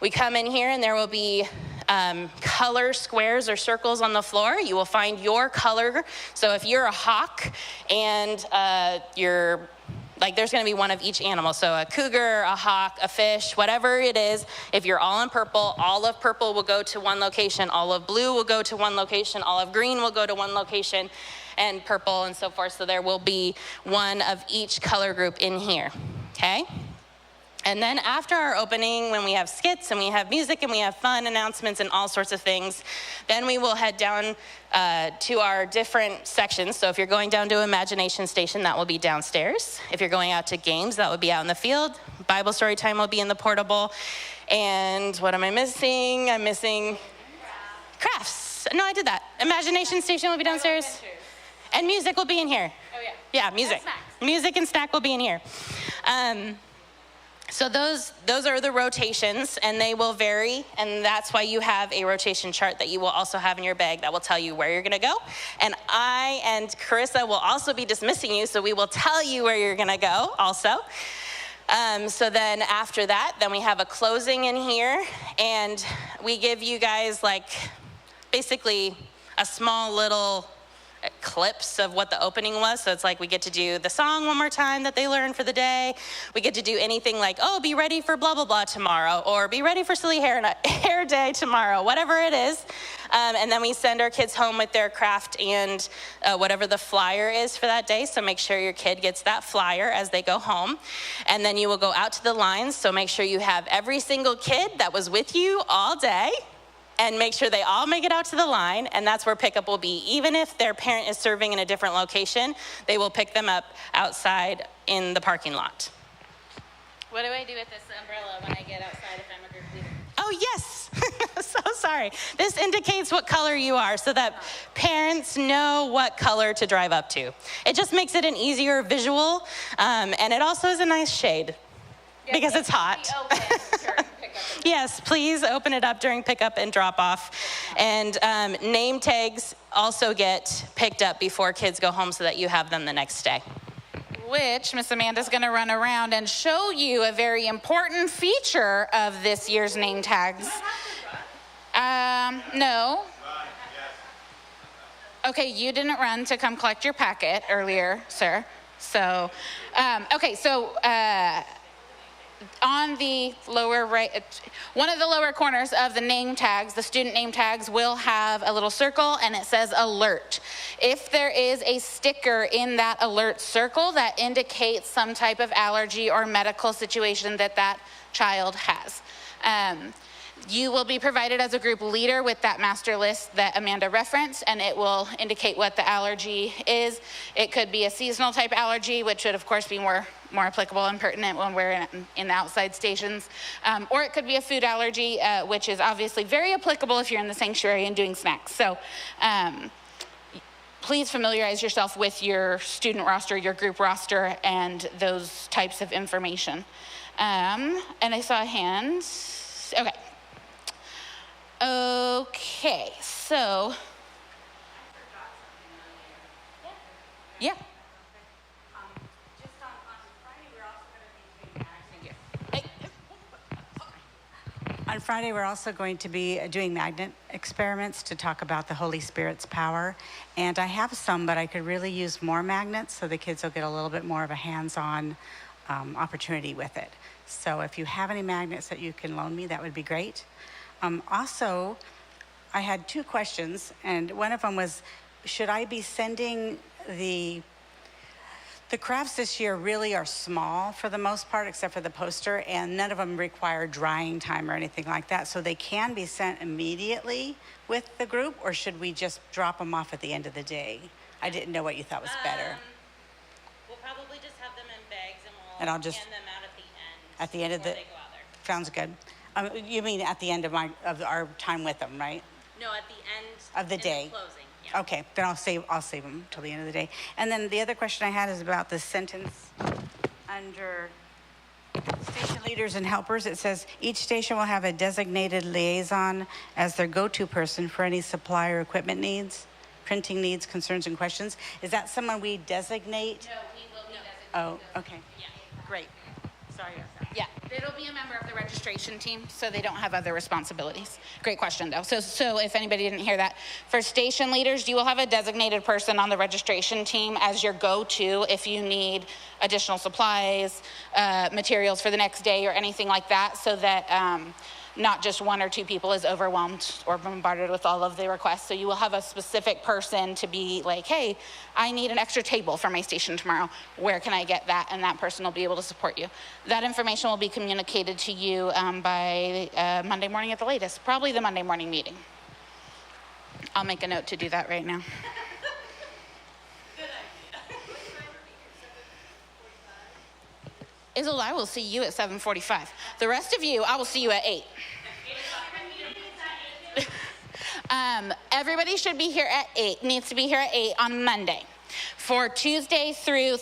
We come in here and there will be color squares or circles on the floor. You will find your color. So if you're a hawk and there's gonna be one of each animal. So a cougar, a hawk, a fish, whatever it is. If you're all in purple, all of purple will go to one location. All of blue will go to one location. All of green will go to one location, and purple and so forth. So there will be one of each color group in here, okay? And then after our opening, when we have skits and we have music and we have fun announcements and all sorts of things, then we will head down to our different sections. So if you're going down to Imagination Station, that will be downstairs. If you're going out to games, that would be out in the field. Bible story time will be in the portable. And what am I missing? I'm missing crafts. No, I did that. Imagination Station will be downstairs. And music will be in here. Oh, yeah. Yeah, music. Music and snack will be in here. So those are the rotations, and they will vary, and that's why you have a rotation chart that you will also have in your bag that will tell you where you're gonna go. And I and Carissa will also be dismissing you, so we will tell you where you're gonna go also. So then after that, then we have a closing in here, and we give you guys like basically a small little clips of what the opening was. So it's like we get to do the song one more time that they learned for the day. We get to do anything like, oh, be ready for blah, blah, blah tomorrow, or be ready for silly hair day tomorrow, whatever it is. And then we send our kids home with their craft and whatever the flyer is for that day. So make sure your kid gets that flyer as they go home. And then you will go out to the lines. So make sure you have every single kid that was with you all day, and make sure they all make it out to the line, and that's where pickup will be. Even if their parent is serving in a different location, they will pick them up outside in the parking lot. What do I do with this umbrella when I get outside if I'm a group leader? Oh, yes. So sorry. This indicates what color you are so that parents know what color to drive up to. It just makes it an easier visual, and it also is a nice shade because it's hot. Yes, please open it up during pickup and drop off. And name tags also get picked up before kids go home so that you have them the next day. Which Miss Amanda's going to run around and show you a very important feature of this year's name tags. No. Okay, you didn't run to come collect your packet earlier, sir. So, okay, so on the lower right, one of the lower corners of the name tags, the student name tags will have a little circle and it says alert. If there is a sticker in that alert circle that indicates some type of allergy or medical situation that that child has. You will be provided as a group leader with that master list that Amanda referenced, and it will indicate what the allergy is. It could be a seasonal type allergy, which would of course be more applicable and pertinent when we're in the outside stations. Or it could be a food allergy, which is obviously very applicable if you're in the sanctuary and doing snacks. So please familiarize yourself with your student roster, your group roster, and those types of information. And I saw a hand. Okay. Okay, so. Yeah. On Friday, we're also going to be doing magnet experiments to talk about the Holy Spirit's power. And I have some, but I could really use more magnets so the kids will get a little bit more of a hands-on opportunity with it. So if you have any magnets that you can loan me, that would be great. Also, I had two questions, and one of them was, should I be sending the crafts this year really are small for the most part, except for the poster, and none of them require drying time or anything like that, so they can be sent immediately with the group, or should we just drop them off at the end of the day? I didn't know what you thought was better. We'll probably just have them in bags, And I'll just hand them out at the end. At the end of the, before they go out there. sounds good. You mean at the end of our time with them, right? No, at the end Of the in day. closing. Yeah. Okay, then I'll save them till the end of the day. And then the other question I had is about the sentence under station leaders and helpers. It says each station will have a designated liaison as their go-to person for any supply or equipment needs, printing needs, concerns, and questions. Is that someone we designate? No, we will be designated. Oh, okay. Yeah. Great. Sorry about that. Yeah, it'll be a member of the registration team, so they don't have other responsibilities. Great question, though. So if anybody didn't hear that, for station leaders, you will have a designated person on the registration team as your go-to if you need additional supplies, materials for the next day, or anything like that, so that not just one or two people is overwhelmed or bombarded with all of the requests. So you will have a specific person to be like, hey, I need an extra table for my station tomorrow. Where can I get that? And that person will be able to support you. That information will be communicated to you by Monday morning at the latest, probably the Monday morning meeting. I'll make a note to do that right now. Isolde, I will see you at 7:45. The rest of you, I will see you at 8. Everybody should be here at 8, needs to be here at 8 on Monday. For Tuesday through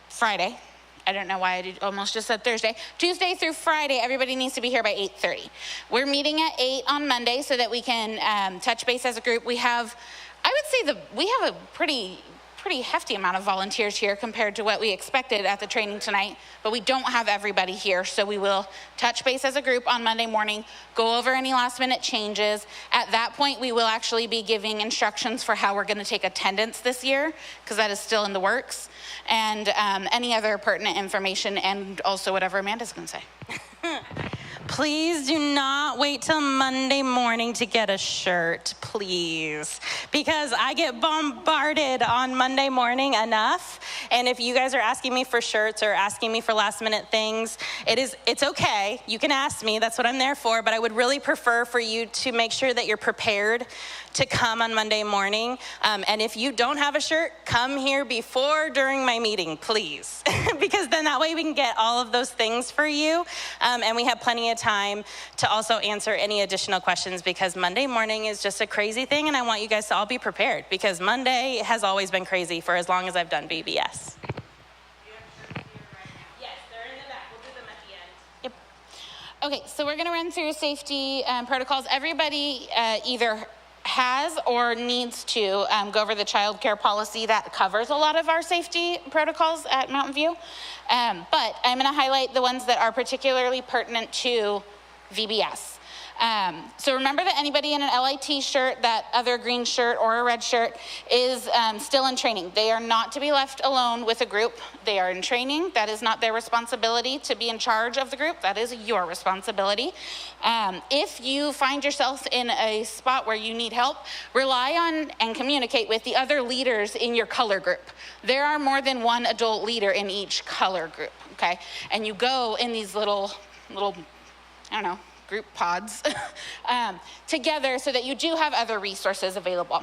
Friday, I don't know why I almost just said Thursday. Tuesday through Friday, everybody needs to be here by 8:30. We're meeting at 8 on Monday so that we can touch base as a group. We have, I would say we have a pretty hefty amount of volunteers here compared to what we expected at the training tonight, but we don't have everybody here, so we will touch base as a group on Monday morning, go over any last minute changes. At that point, we will actually be giving instructions for how we're gonna take attendance this year, because that is still in the works, and any other pertinent information, and also whatever Amanda's gonna say. Please do not wait till Monday morning to get a shirt, please. Because I get bombarded on Monday morning enough. And if you guys are asking me for shirts or asking me for last minute things, it's okay. You can ask me, that's what I'm there for. But I would really prefer for you to make sure that you're prepared to come on Monday morning. And if you don't have a shirt, come here before, during my meeting, please. Because then that way we can get all of those things for you. And we have plenty of time to also answer any additional questions, because Monday morning is just a crazy thing, and I want you guys to all be prepared, because Monday has always been crazy for as long as I've done VBS. Yes, they're in the back. We'll do them at the end. Yep. Okay, so we're gonna run through safety protocols. Everybody either has or needs to go over the child care policy that covers a lot of our safety protocols at Mountain View. But I'm gonna highlight the ones that are particularly pertinent to VBS. So remember that anybody in an LIT shirt, that other green shirt or a red shirt, is still in training. They are not to be left alone with a group. They are in training. That is not their responsibility to be in charge of the group. That is your responsibility. If you find yourself in a spot where you need help, rely on and communicate with the other leaders in your color group. There are more than one adult leader in each color group, okay? And you go in these little, I don't know, group pods together so that you do have other resources available.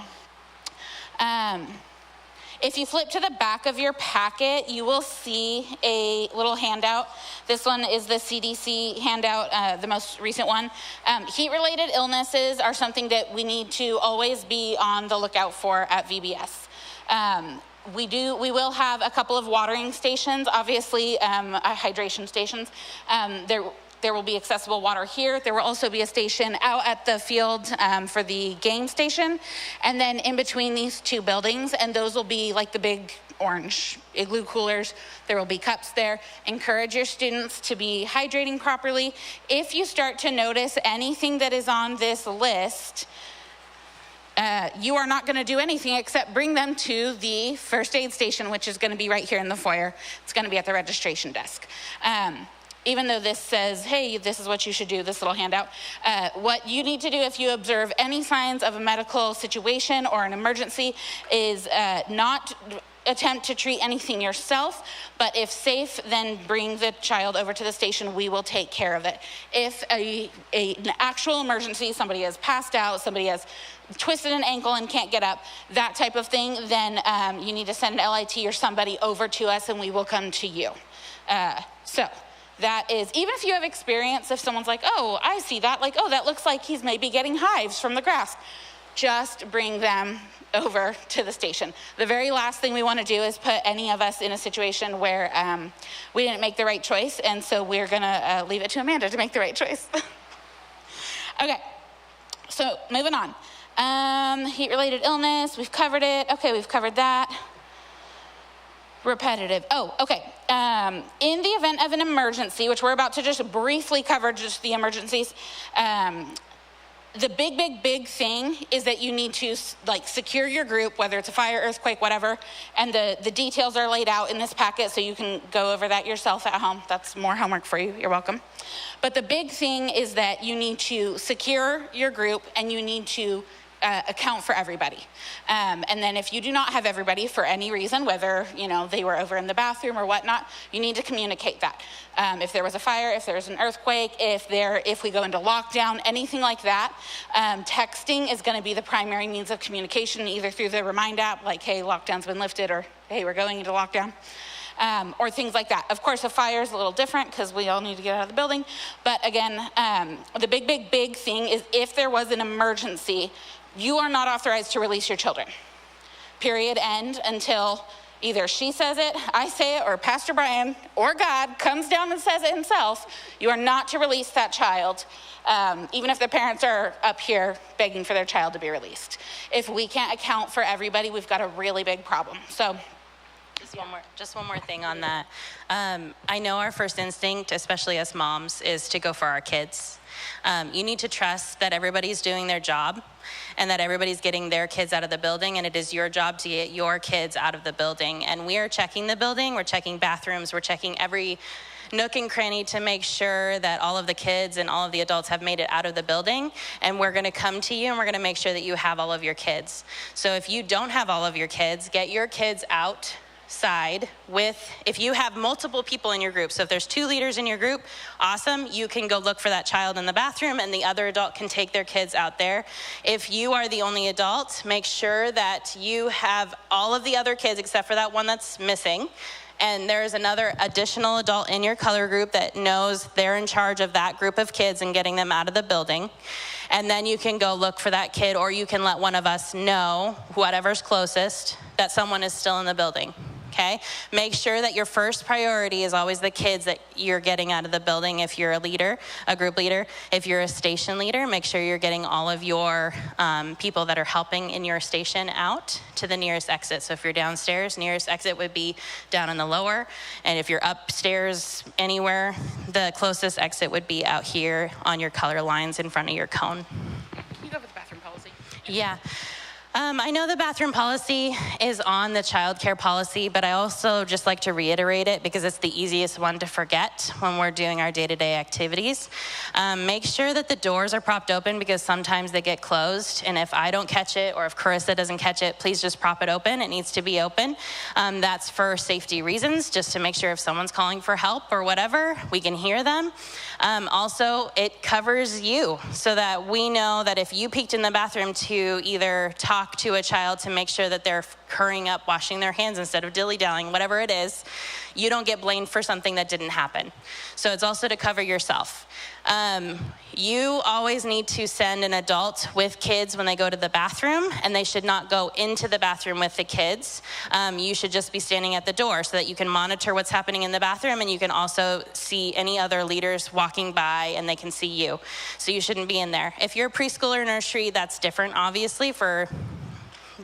If you flip to the back of your packet, you will see a little handout. This one is the CDC handout, the most recent one. Heat-related illnesses are something that we need to always be on the lookout for at VBS. We will have a couple of watering stations, obviously hydration stations. There will be accessible water here. There will also be a station out at the field for the game station, and then in between these two buildings, and those will be like the big orange igloo coolers. There will be cups there. Encourage your students to be hydrating properly. If you start to notice anything that is on this list, you are not gonna do anything except bring them to the first aid station, which is gonna be right here in the foyer. It's gonna be at the registration desk. Even though this says, hey, this is what you should do, this little handout, what you need to do if you observe any signs of a medical situation or an emergency is not attempt to treat anything yourself, but if safe, then bring the child over to the station. We will take care of it. If an actual emergency, somebody has passed out, somebody has twisted an ankle and can't get up, that type of thing, then you need to send an LIT or somebody over to us and we will come to you. So that is, even if you have experience, if someone's like, oh, I see that, like, oh, that looks like he's maybe getting hives from the grass, just bring them over to the station. The very last thing we want to do is put any of us in a situation where we didn't make the right choice, and so we're gonna leave it to Amanda to make the right choice. Okay, so moving on. Heat-related illness, we've covered it. Okay, we've covered that. Repetitive. Oh, okay. In the event of an emergency, which we're about to just briefly cover, just the emergencies, The big thing is that you need to like secure your group, whether it's a fire, earthquake, whatever, and the details are laid out in this packet so you can go over that yourself at home. That's more homework for you, you're welcome. But the big thing is that you need to secure your group and you need to account for everybody. And then if you do not have everybody for any reason, whether they were over in the bathroom or whatnot, you need to communicate that. If there was a fire, if there's an earthquake, if we go into lockdown, anything like that, texting is gonna be the primary means of communication, either through the Remind app, like, hey, lockdown's been lifted, or hey, we're going into lockdown. Or things like that. Of course, a fire is a little different because we all need to get out of the building. But again, the big thing is if there was an emergency, you are not authorized to release your children. Period, end, until either she says it, I say it, or Pastor Brian or God comes down and says it himself. You are not to release that child, even if the parents are up here begging for their child to be released. If we can't account for everybody, we've got a really big problem. So. Just one more thing on that. I know our first instinct, especially as moms, is to go for our kids. You need to trust that everybody's doing their job and that everybody's getting their kids out of the building, and it is your job to get your kids out of the building. And we are checking the building, we're checking bathrooms, we're checking every nook and cranny to make sure that all of the kids and all of the adults have made it out of the building. And we're gonna come to you and we're gonna make sure that you have all of your kids. So if you don't have all of your kids, get your kids out side with, if you have multiple people in your group, so if there's 2 leaders in your group, awesome, you can go look for that child in the bathroom and the other adult can take their kids out there. If you are the only adult, make sure that you have all of the other kids except for that one that's missing, and there's another additional adult in your color group that knows they're in charge of that group of kids and getting them out of the building. And then you can go look for that kid, or you can let one of us know, whatever's closest, that someone is still in the building. Okay? Make sure that your first priority is always the kids that you're getting out of the building. If you're a leader, a group leader, if you're a station leader, make sure you're getting all of your people that are helping in your station out to the nearest exit. So if you're downstairs, nearest exit would be down in the lower. And if you're upstairs anywhere, the closest exit would be out here on your color lines in front of your cone. Can you go over the bathroom policy? Yeah. I know the bathroom policy is on the child care policy, but I also just like to reiterate it because it's the easiest one to forget when we're doing our day-to-day activities. Make sure that the doors are propped open because sometimes they get closed, and if I don't catch it or if Carissa doesn't catch it, please just prop it open. It needs to be open. That's for safety reasons, just to make sure if someone's calling for help or whatever, we can hear them. Also, it covers you so that we know that if you peeked in the bathroom to either talk to a child to make sure that they're hurrying up, washing their hands instead of dilly-dallying, whatever it is, you don't get blamed for something that didn't happen. So it's also to cover yourself. You always need to send an adult with kids when they go to the bathroom, and they should not go into the bathroom with the kids. You should just be standing at the door so that you can monitor what's happening in the bathroom, and you can also see any other leaders walking by and they can see you. So you shouldn't be in there. If you're a preschool or nursery, that's different, obviously, for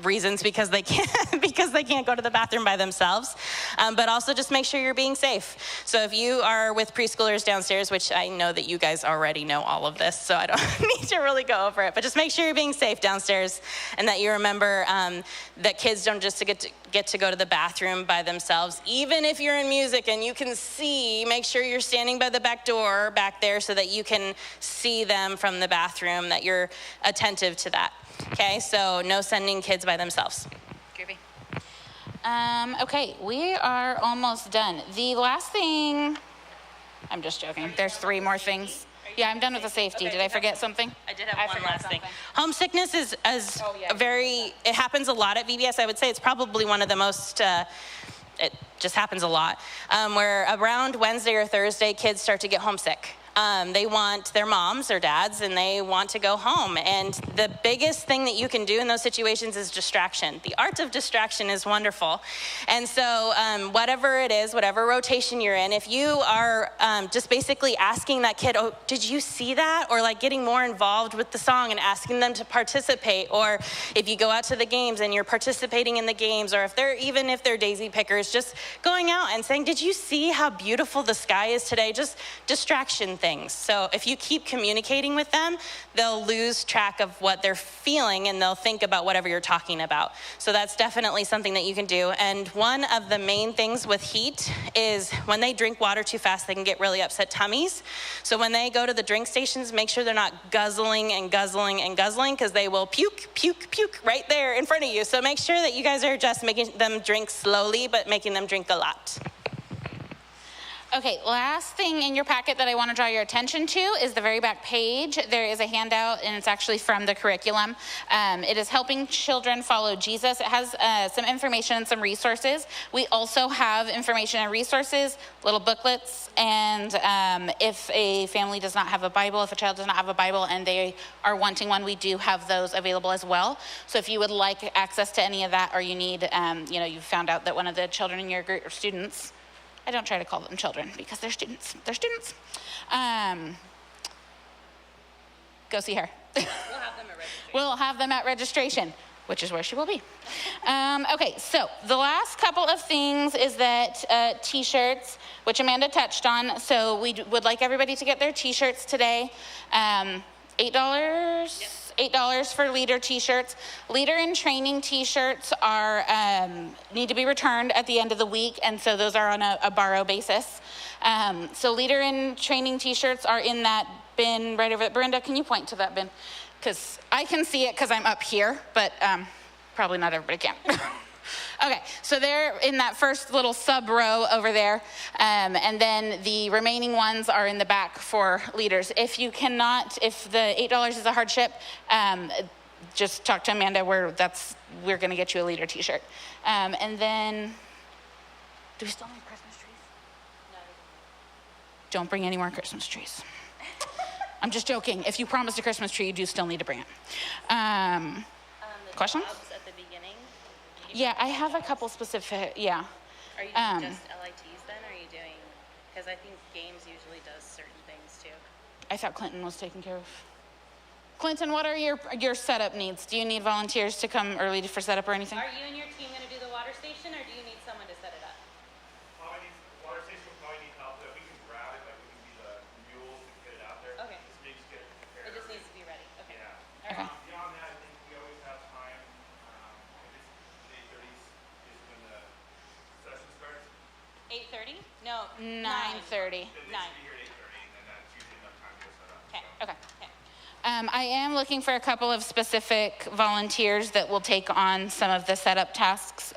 reasons because they can't go to the bathroom by themselves, but also just make sure you're being safe. So if you are with preschoolers downstairs, which I know that you guys already know all of this, so I don't need to really go over it, but just make sure you're being safe downstairs and that you remember that kids don't just get to go to the bathroom by themselves. Even if you're in music and you can see, make sure you're standing by the back door back there so that you can see them from the bathroom, that you're attentive to that. Okay, so no sending kids by themselves. Groovy. Okay, we are almost done. The last thing, I'm just joking. There's 3 more things. Yeah, I'm done with the safety. Okay, did I forget something? I did have one last thing. Homesickness is it happens a lot at VBS. I would say it's probably one of the most, it just happens a lot, where around Wednesday or Thursday, kids start to get homesick. They want their moms or dads and they want to go home. And the biggest thing that you can do in those situations is distraction. The art of distraction is wonderful. And so whatever it is, whatever rotation you're in, if you are just basically asking that kid, oh, did you see that? Or like getting more involved with the song and asking them to participate. Or if you go out to the games and you're participating in the games, or even if they're daisy pickers, just going out and saying, did you see how beautiful the sky is today? Just distraction things. things. So if you keep communicating with them, they'll lose track of what they're feeling and they'll think about whatever you're talking about. So that's definitely something that you can do. And one of the main things with heat is when they drink water too fast, they can get really upset tummies. So when they go to the drink stations, make sure they're not guzzling and guzzling and guzzling, because they will puke, puke, puke right there in front of you. So make sure that you guys are just making them drink slowly, but making them drink a lot. Okay, last thing in your packet that I want to draw your attention to is the very back page. There is a handout, and it's actually from the curriculum. It is helping children follow Jesus. It has some information and some resources. We also have information and resources, little booklets, and if a family does not have a Bible, if a child does not have a Bible and they are wanting one, we do have those available as well. So if you would like access to any of that, or you need, you found out that one of the children in your group, or students, I don't try to call them children because they're students. They're students. Go see her. We'll have them at registration, which is where she will be. Okay, so the last couple of things is that t-shirts, which Amanda touched on. So we would like everybody to get their t-shirts today. $8. Yep. $8 for leader t-shirts. Leader in training t-shirts are need to be returned at the end of the week, and so those are on a borrow basis. So leader in training t-shirts are in that bin right over there. Brenda, can you point to that bin? Because I can see it because I'm up here, but probably not everybody can. Okay, so they're in that first little sub row over there, and then the remaining ones are in the back for leaders. If you cannot, if the $8 is a hardship, just talk to Amanda. We're going to get you a leader t-shirt. And then, do we still need Christmas trees? No. Don't bring any more Christmas trees. I'm just joking. If you promised a Christmas tree, you do still need to bring it. Questions? At the beginning. Yeah, I have a couple specific, yeah. Are you doing just LITs then, or are you doing, because I think games usually does certain things too. I thought Clinton was taken care of. Clinton, what are your setup needs? Do you need volunteers to come early for setup or anything? Are you and your team going to do the water station, or do you need someone to set it up? The water station will probably need help, that we can grab it, like we can be the mules and get it out there. Okay. Just get it prepared. It just needs to be ready. Okay. Yeah. Okay. Beyond that, I think we always have time. If it's 8:30 is when the session starts. 8:30? No. 9:30. Then they should be 9. here at 8:30, and then that's usually enough time to get set up. Okay. So. Okay. I am looking for a couple of specific volunteers that will take on some of the setup tasks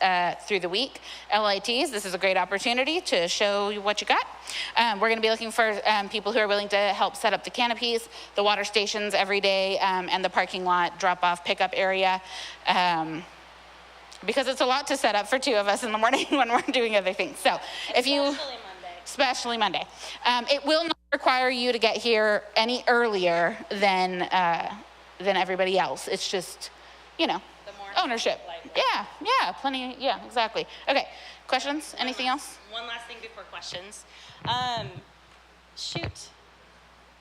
through the week. LITs, this is a great opportunity to show you what you got. We're going to be looking for people who are willing to help set up the canopies, the water stations every day, and the parking lot drop-off pickup area. Because it's a lot to set up for two of us in the morning when we're doing other things. So if you... Especially Monday. It will not require you to get here any earlier than everybody else. It's just, ownership. Yeah, plenty. Yeah, exactly. Okay, questions? Anything else? One last thing before questions. Shoot.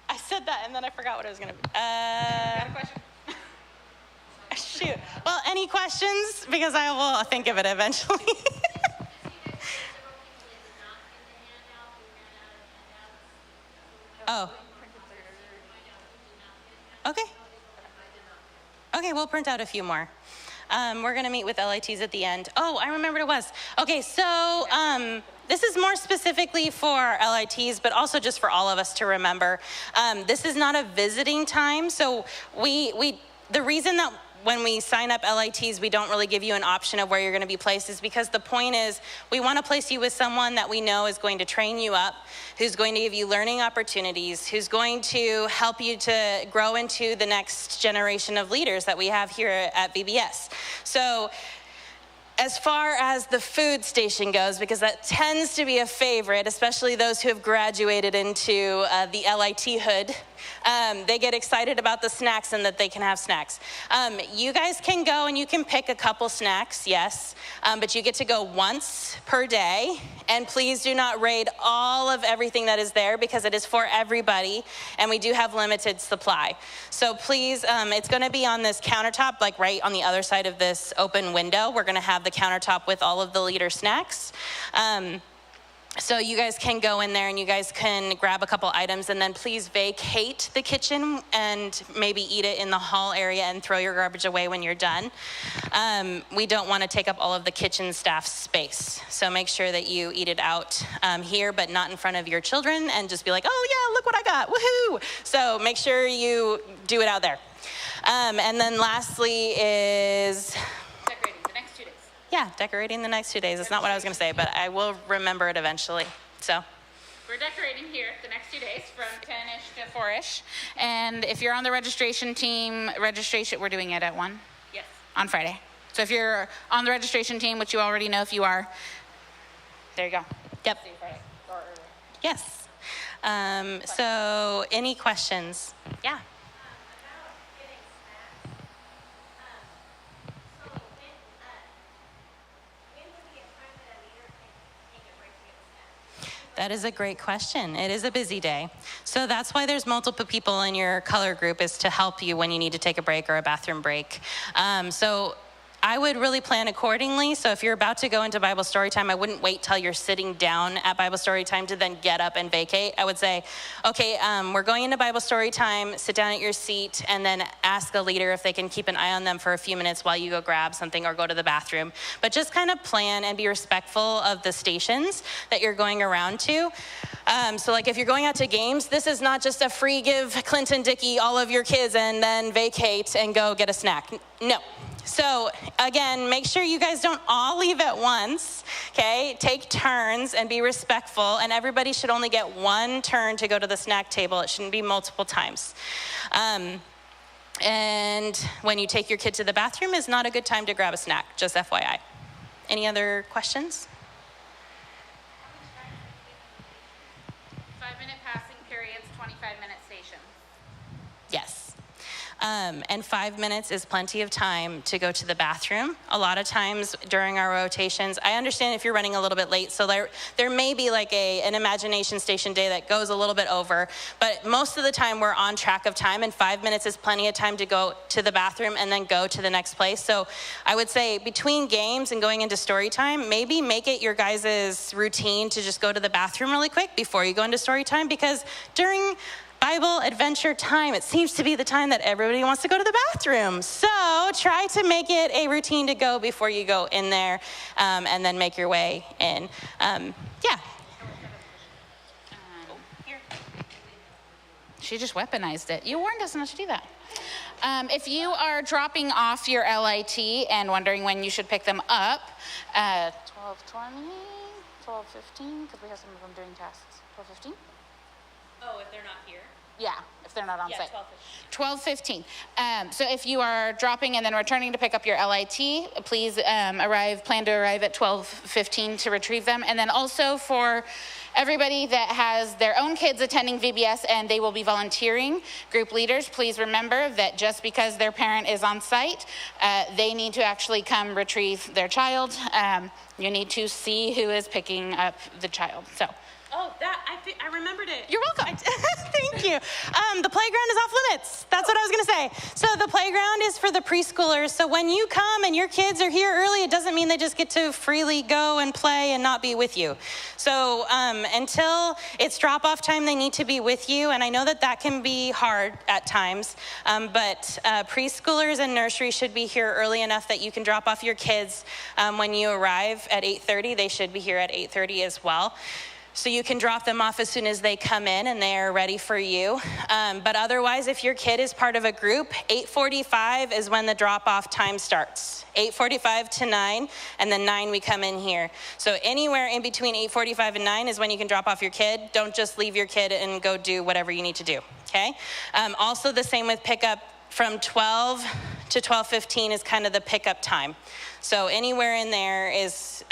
I said that and then I forgot what I was going to be. Got a question? Shoot. Well, any questions? Because I will think of it eventually. Oh. Okay. Okay, we'll print out a few more. We're going to meet with LITs at the end. Oh, I remember what it was. Okay, so this is more specifically for LITs, but also just for all of us to remember. This is not a visiting time, so the reason that when we sign up LITs, we don't really give you an option of where you're going to be placed is because the point is we want to place you with someone that we know is going to train you up, who's going to give you learning opportunities, who's going to help you to grow into the next generation of leaders that we have here at VBS. So as far as the food station goes, because that tends to be a favorite, especially those who have graduated into the LIT hood, they get excited about the snacks and that they can have snacks. You guys can go and you can pick a couple snacks, yes, but you get to go once per day. And please do not raid all of everything that is there because it is for everybody and we do have limited supply. So please, it's gonna be on this countertop, like right on the other side of this open window. We're gonna have the countertop with all of the leader snacks. So you guys can go in there and you guys can grab a couple items, and then please vacate the kitchen and maybe eat it in the hall area and throw your garbage away when you're done. We don't want to take up all of the kitchen staff's space. So make sure that you eat it out here, but not in front of your children, and just be like, oh yeah, look what I got, woohoo. So make sure you do it out there. And then lastly is... Yeah, decorating the next 2 days. It's not what I was going to say, but I will remember it eventually. So we're decorating here the next 2 days from 10-ish to 4-ish. And if you're on the registration team, we're doing it at 1? Yes. On Friday. So if you're on the registration team, which you already know if you are, there you go. Yep. See you Friday. Or early. Yes. So any questions? Yeah. That is a great question. It is a busy day. So that's why there's multiple people in your color group, is to help you when you need to take a break or a bathroom break. So I would really plan accordingly. So if you're about to go into Bible story time, I wouldn't wait till you're sitting down at Bible story time to then get up and vacate. I would say, okay, we're going into Bible story time, sit down at your seat, and then ask a leader if they can keep an eye on them for a few minutes while you go grab something or go to the bathroom. But just kind of plan and be respectful of the stations that you're going around to. So like if you're going out to games, this is not just a free give Clinton Dickey all of your kids and then vacate and go get a snack. No. So again, make sure you guys don't all leave at once, okay? Take turns and be respectful, and everybody should only get one turn to go to the snack table. It shouldn't be multiple times. And when you take your kid to the bathroom is not a good time to grab a snack, just FYI. Any other questions? 5-minute passing periods, 25-minute stations. Yes. And 5 minutes is plenty of time to go to the bathroom. A lot of times during our rotations, I understand if you're running a little bit late, so there may be like an imagination station day that goes a little bit over, but most of the time we're on track of time, and 5 minutes is plenty of time to go to the bathroom and then go to the next place. So I would say between games and going into story time, maybe make it your guys' routine to just go to the bathroom really quick before you go into story time, because during Bible adventure time, it seems to be the time that everybody wants to go to the bathroom. So try to make it a routine to go before you go in there, and then make your way in. Yeah. She just weaponized it. You warned us not to do that. If you are dropping off your LIT and wondering when you should pick them up, 12:20, 12:15, because we have some of them doing tasks. 12:15? Oh, if they're not here? Yeah, if they're not on Yeah, site. 12:15. So if you are dropping and then returning to pick up your LIT, please plan to arrive at 12:15 to retrieve them. And then also for everybody that has their own kids attending VBS and they will be volunteering, group leaders, please remember that just because their parent is on site, they need to actually come retrieve their child. You need to see who is picking up the child. So. Oh, I remembered it. You're welcome. Thank you. The playground is off limits. That's what I was going to say. So the playground is for the preschoolers. So when you come and your kids are here early, it doesn't mean they just get to freely go and play and not be with you. So until it's drop-off time, they need to be with you. And I know that can be hard at times. But preschoolers and nursery should be here early enough that you can drop off your kids when you arrive at 8:30. They should be here at 8:30 as well. So you can drop them off as soon as they come in and they are ready for you. But otherwise, if your kid is part of a group, 8:45 is when the drop-off time starts. 8:45 to 9, and then 9 we come in here. So anywhere in between 8:45 and 9 is when you can drop off your kid. Don't just leave your kid and go do whatever you need to do, okay? Also the same with pickup. From 12 to 12:15 is kind of the pickup time. So anywhere in there is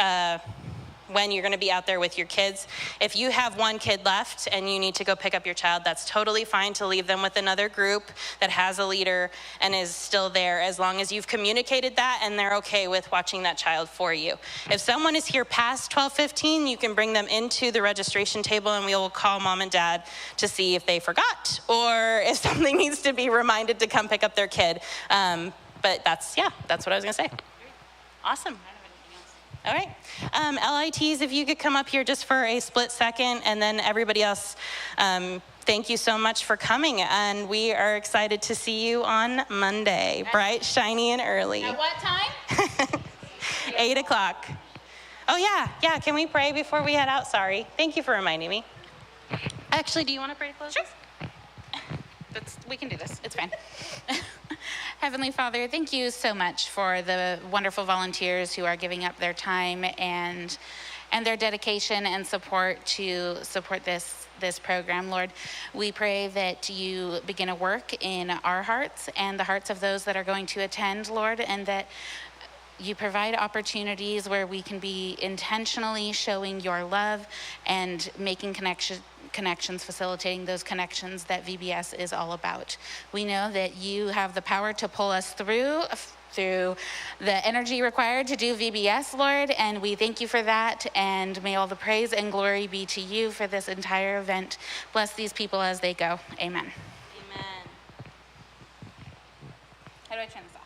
when you're going to be out there with your kids. If you have one kid left and you need to go pick up your child, that's totally fine to leave them with another group that has a leader and is still there, as long as you've communicated that and they're okay with watching that child for you. If someone is here past 12:15, you can bring them into the registration table and we will call mom and dad to see if they forgot or if something needs to be reminded to come pick up their kid. But that's what I was going to say. Awesome. All right. LITs, if you could come up here just for a split second, and then everybody else, thank you so much for coming, and we are excited to see you on Monday, bright, shiny, and early. At what time? 8 o'clock. Oh, yeah, can we pray before we head out? Sorry. Thank you for reminding me. Actually, do you want to pray to close? Sure. We can do this. It's fine. Heavenly Father, thank you so much for the wonderful volunteers who are giving up their time and their dedication and support to support this program. Lord, we pray that you begin a work in our hearts and the hearts of those that are going to attend, Lord, and that you provide opportunities where we can be intentionally showing your love and making connections, facilitating those connections that VBS is all about. We know that you have the power to pull us through the energy required to do VBS, Lord, and we thank you for that, and may all the praise and glory be to you for this entire event. Bless these people as they go. Amen. Amen. How do I turn this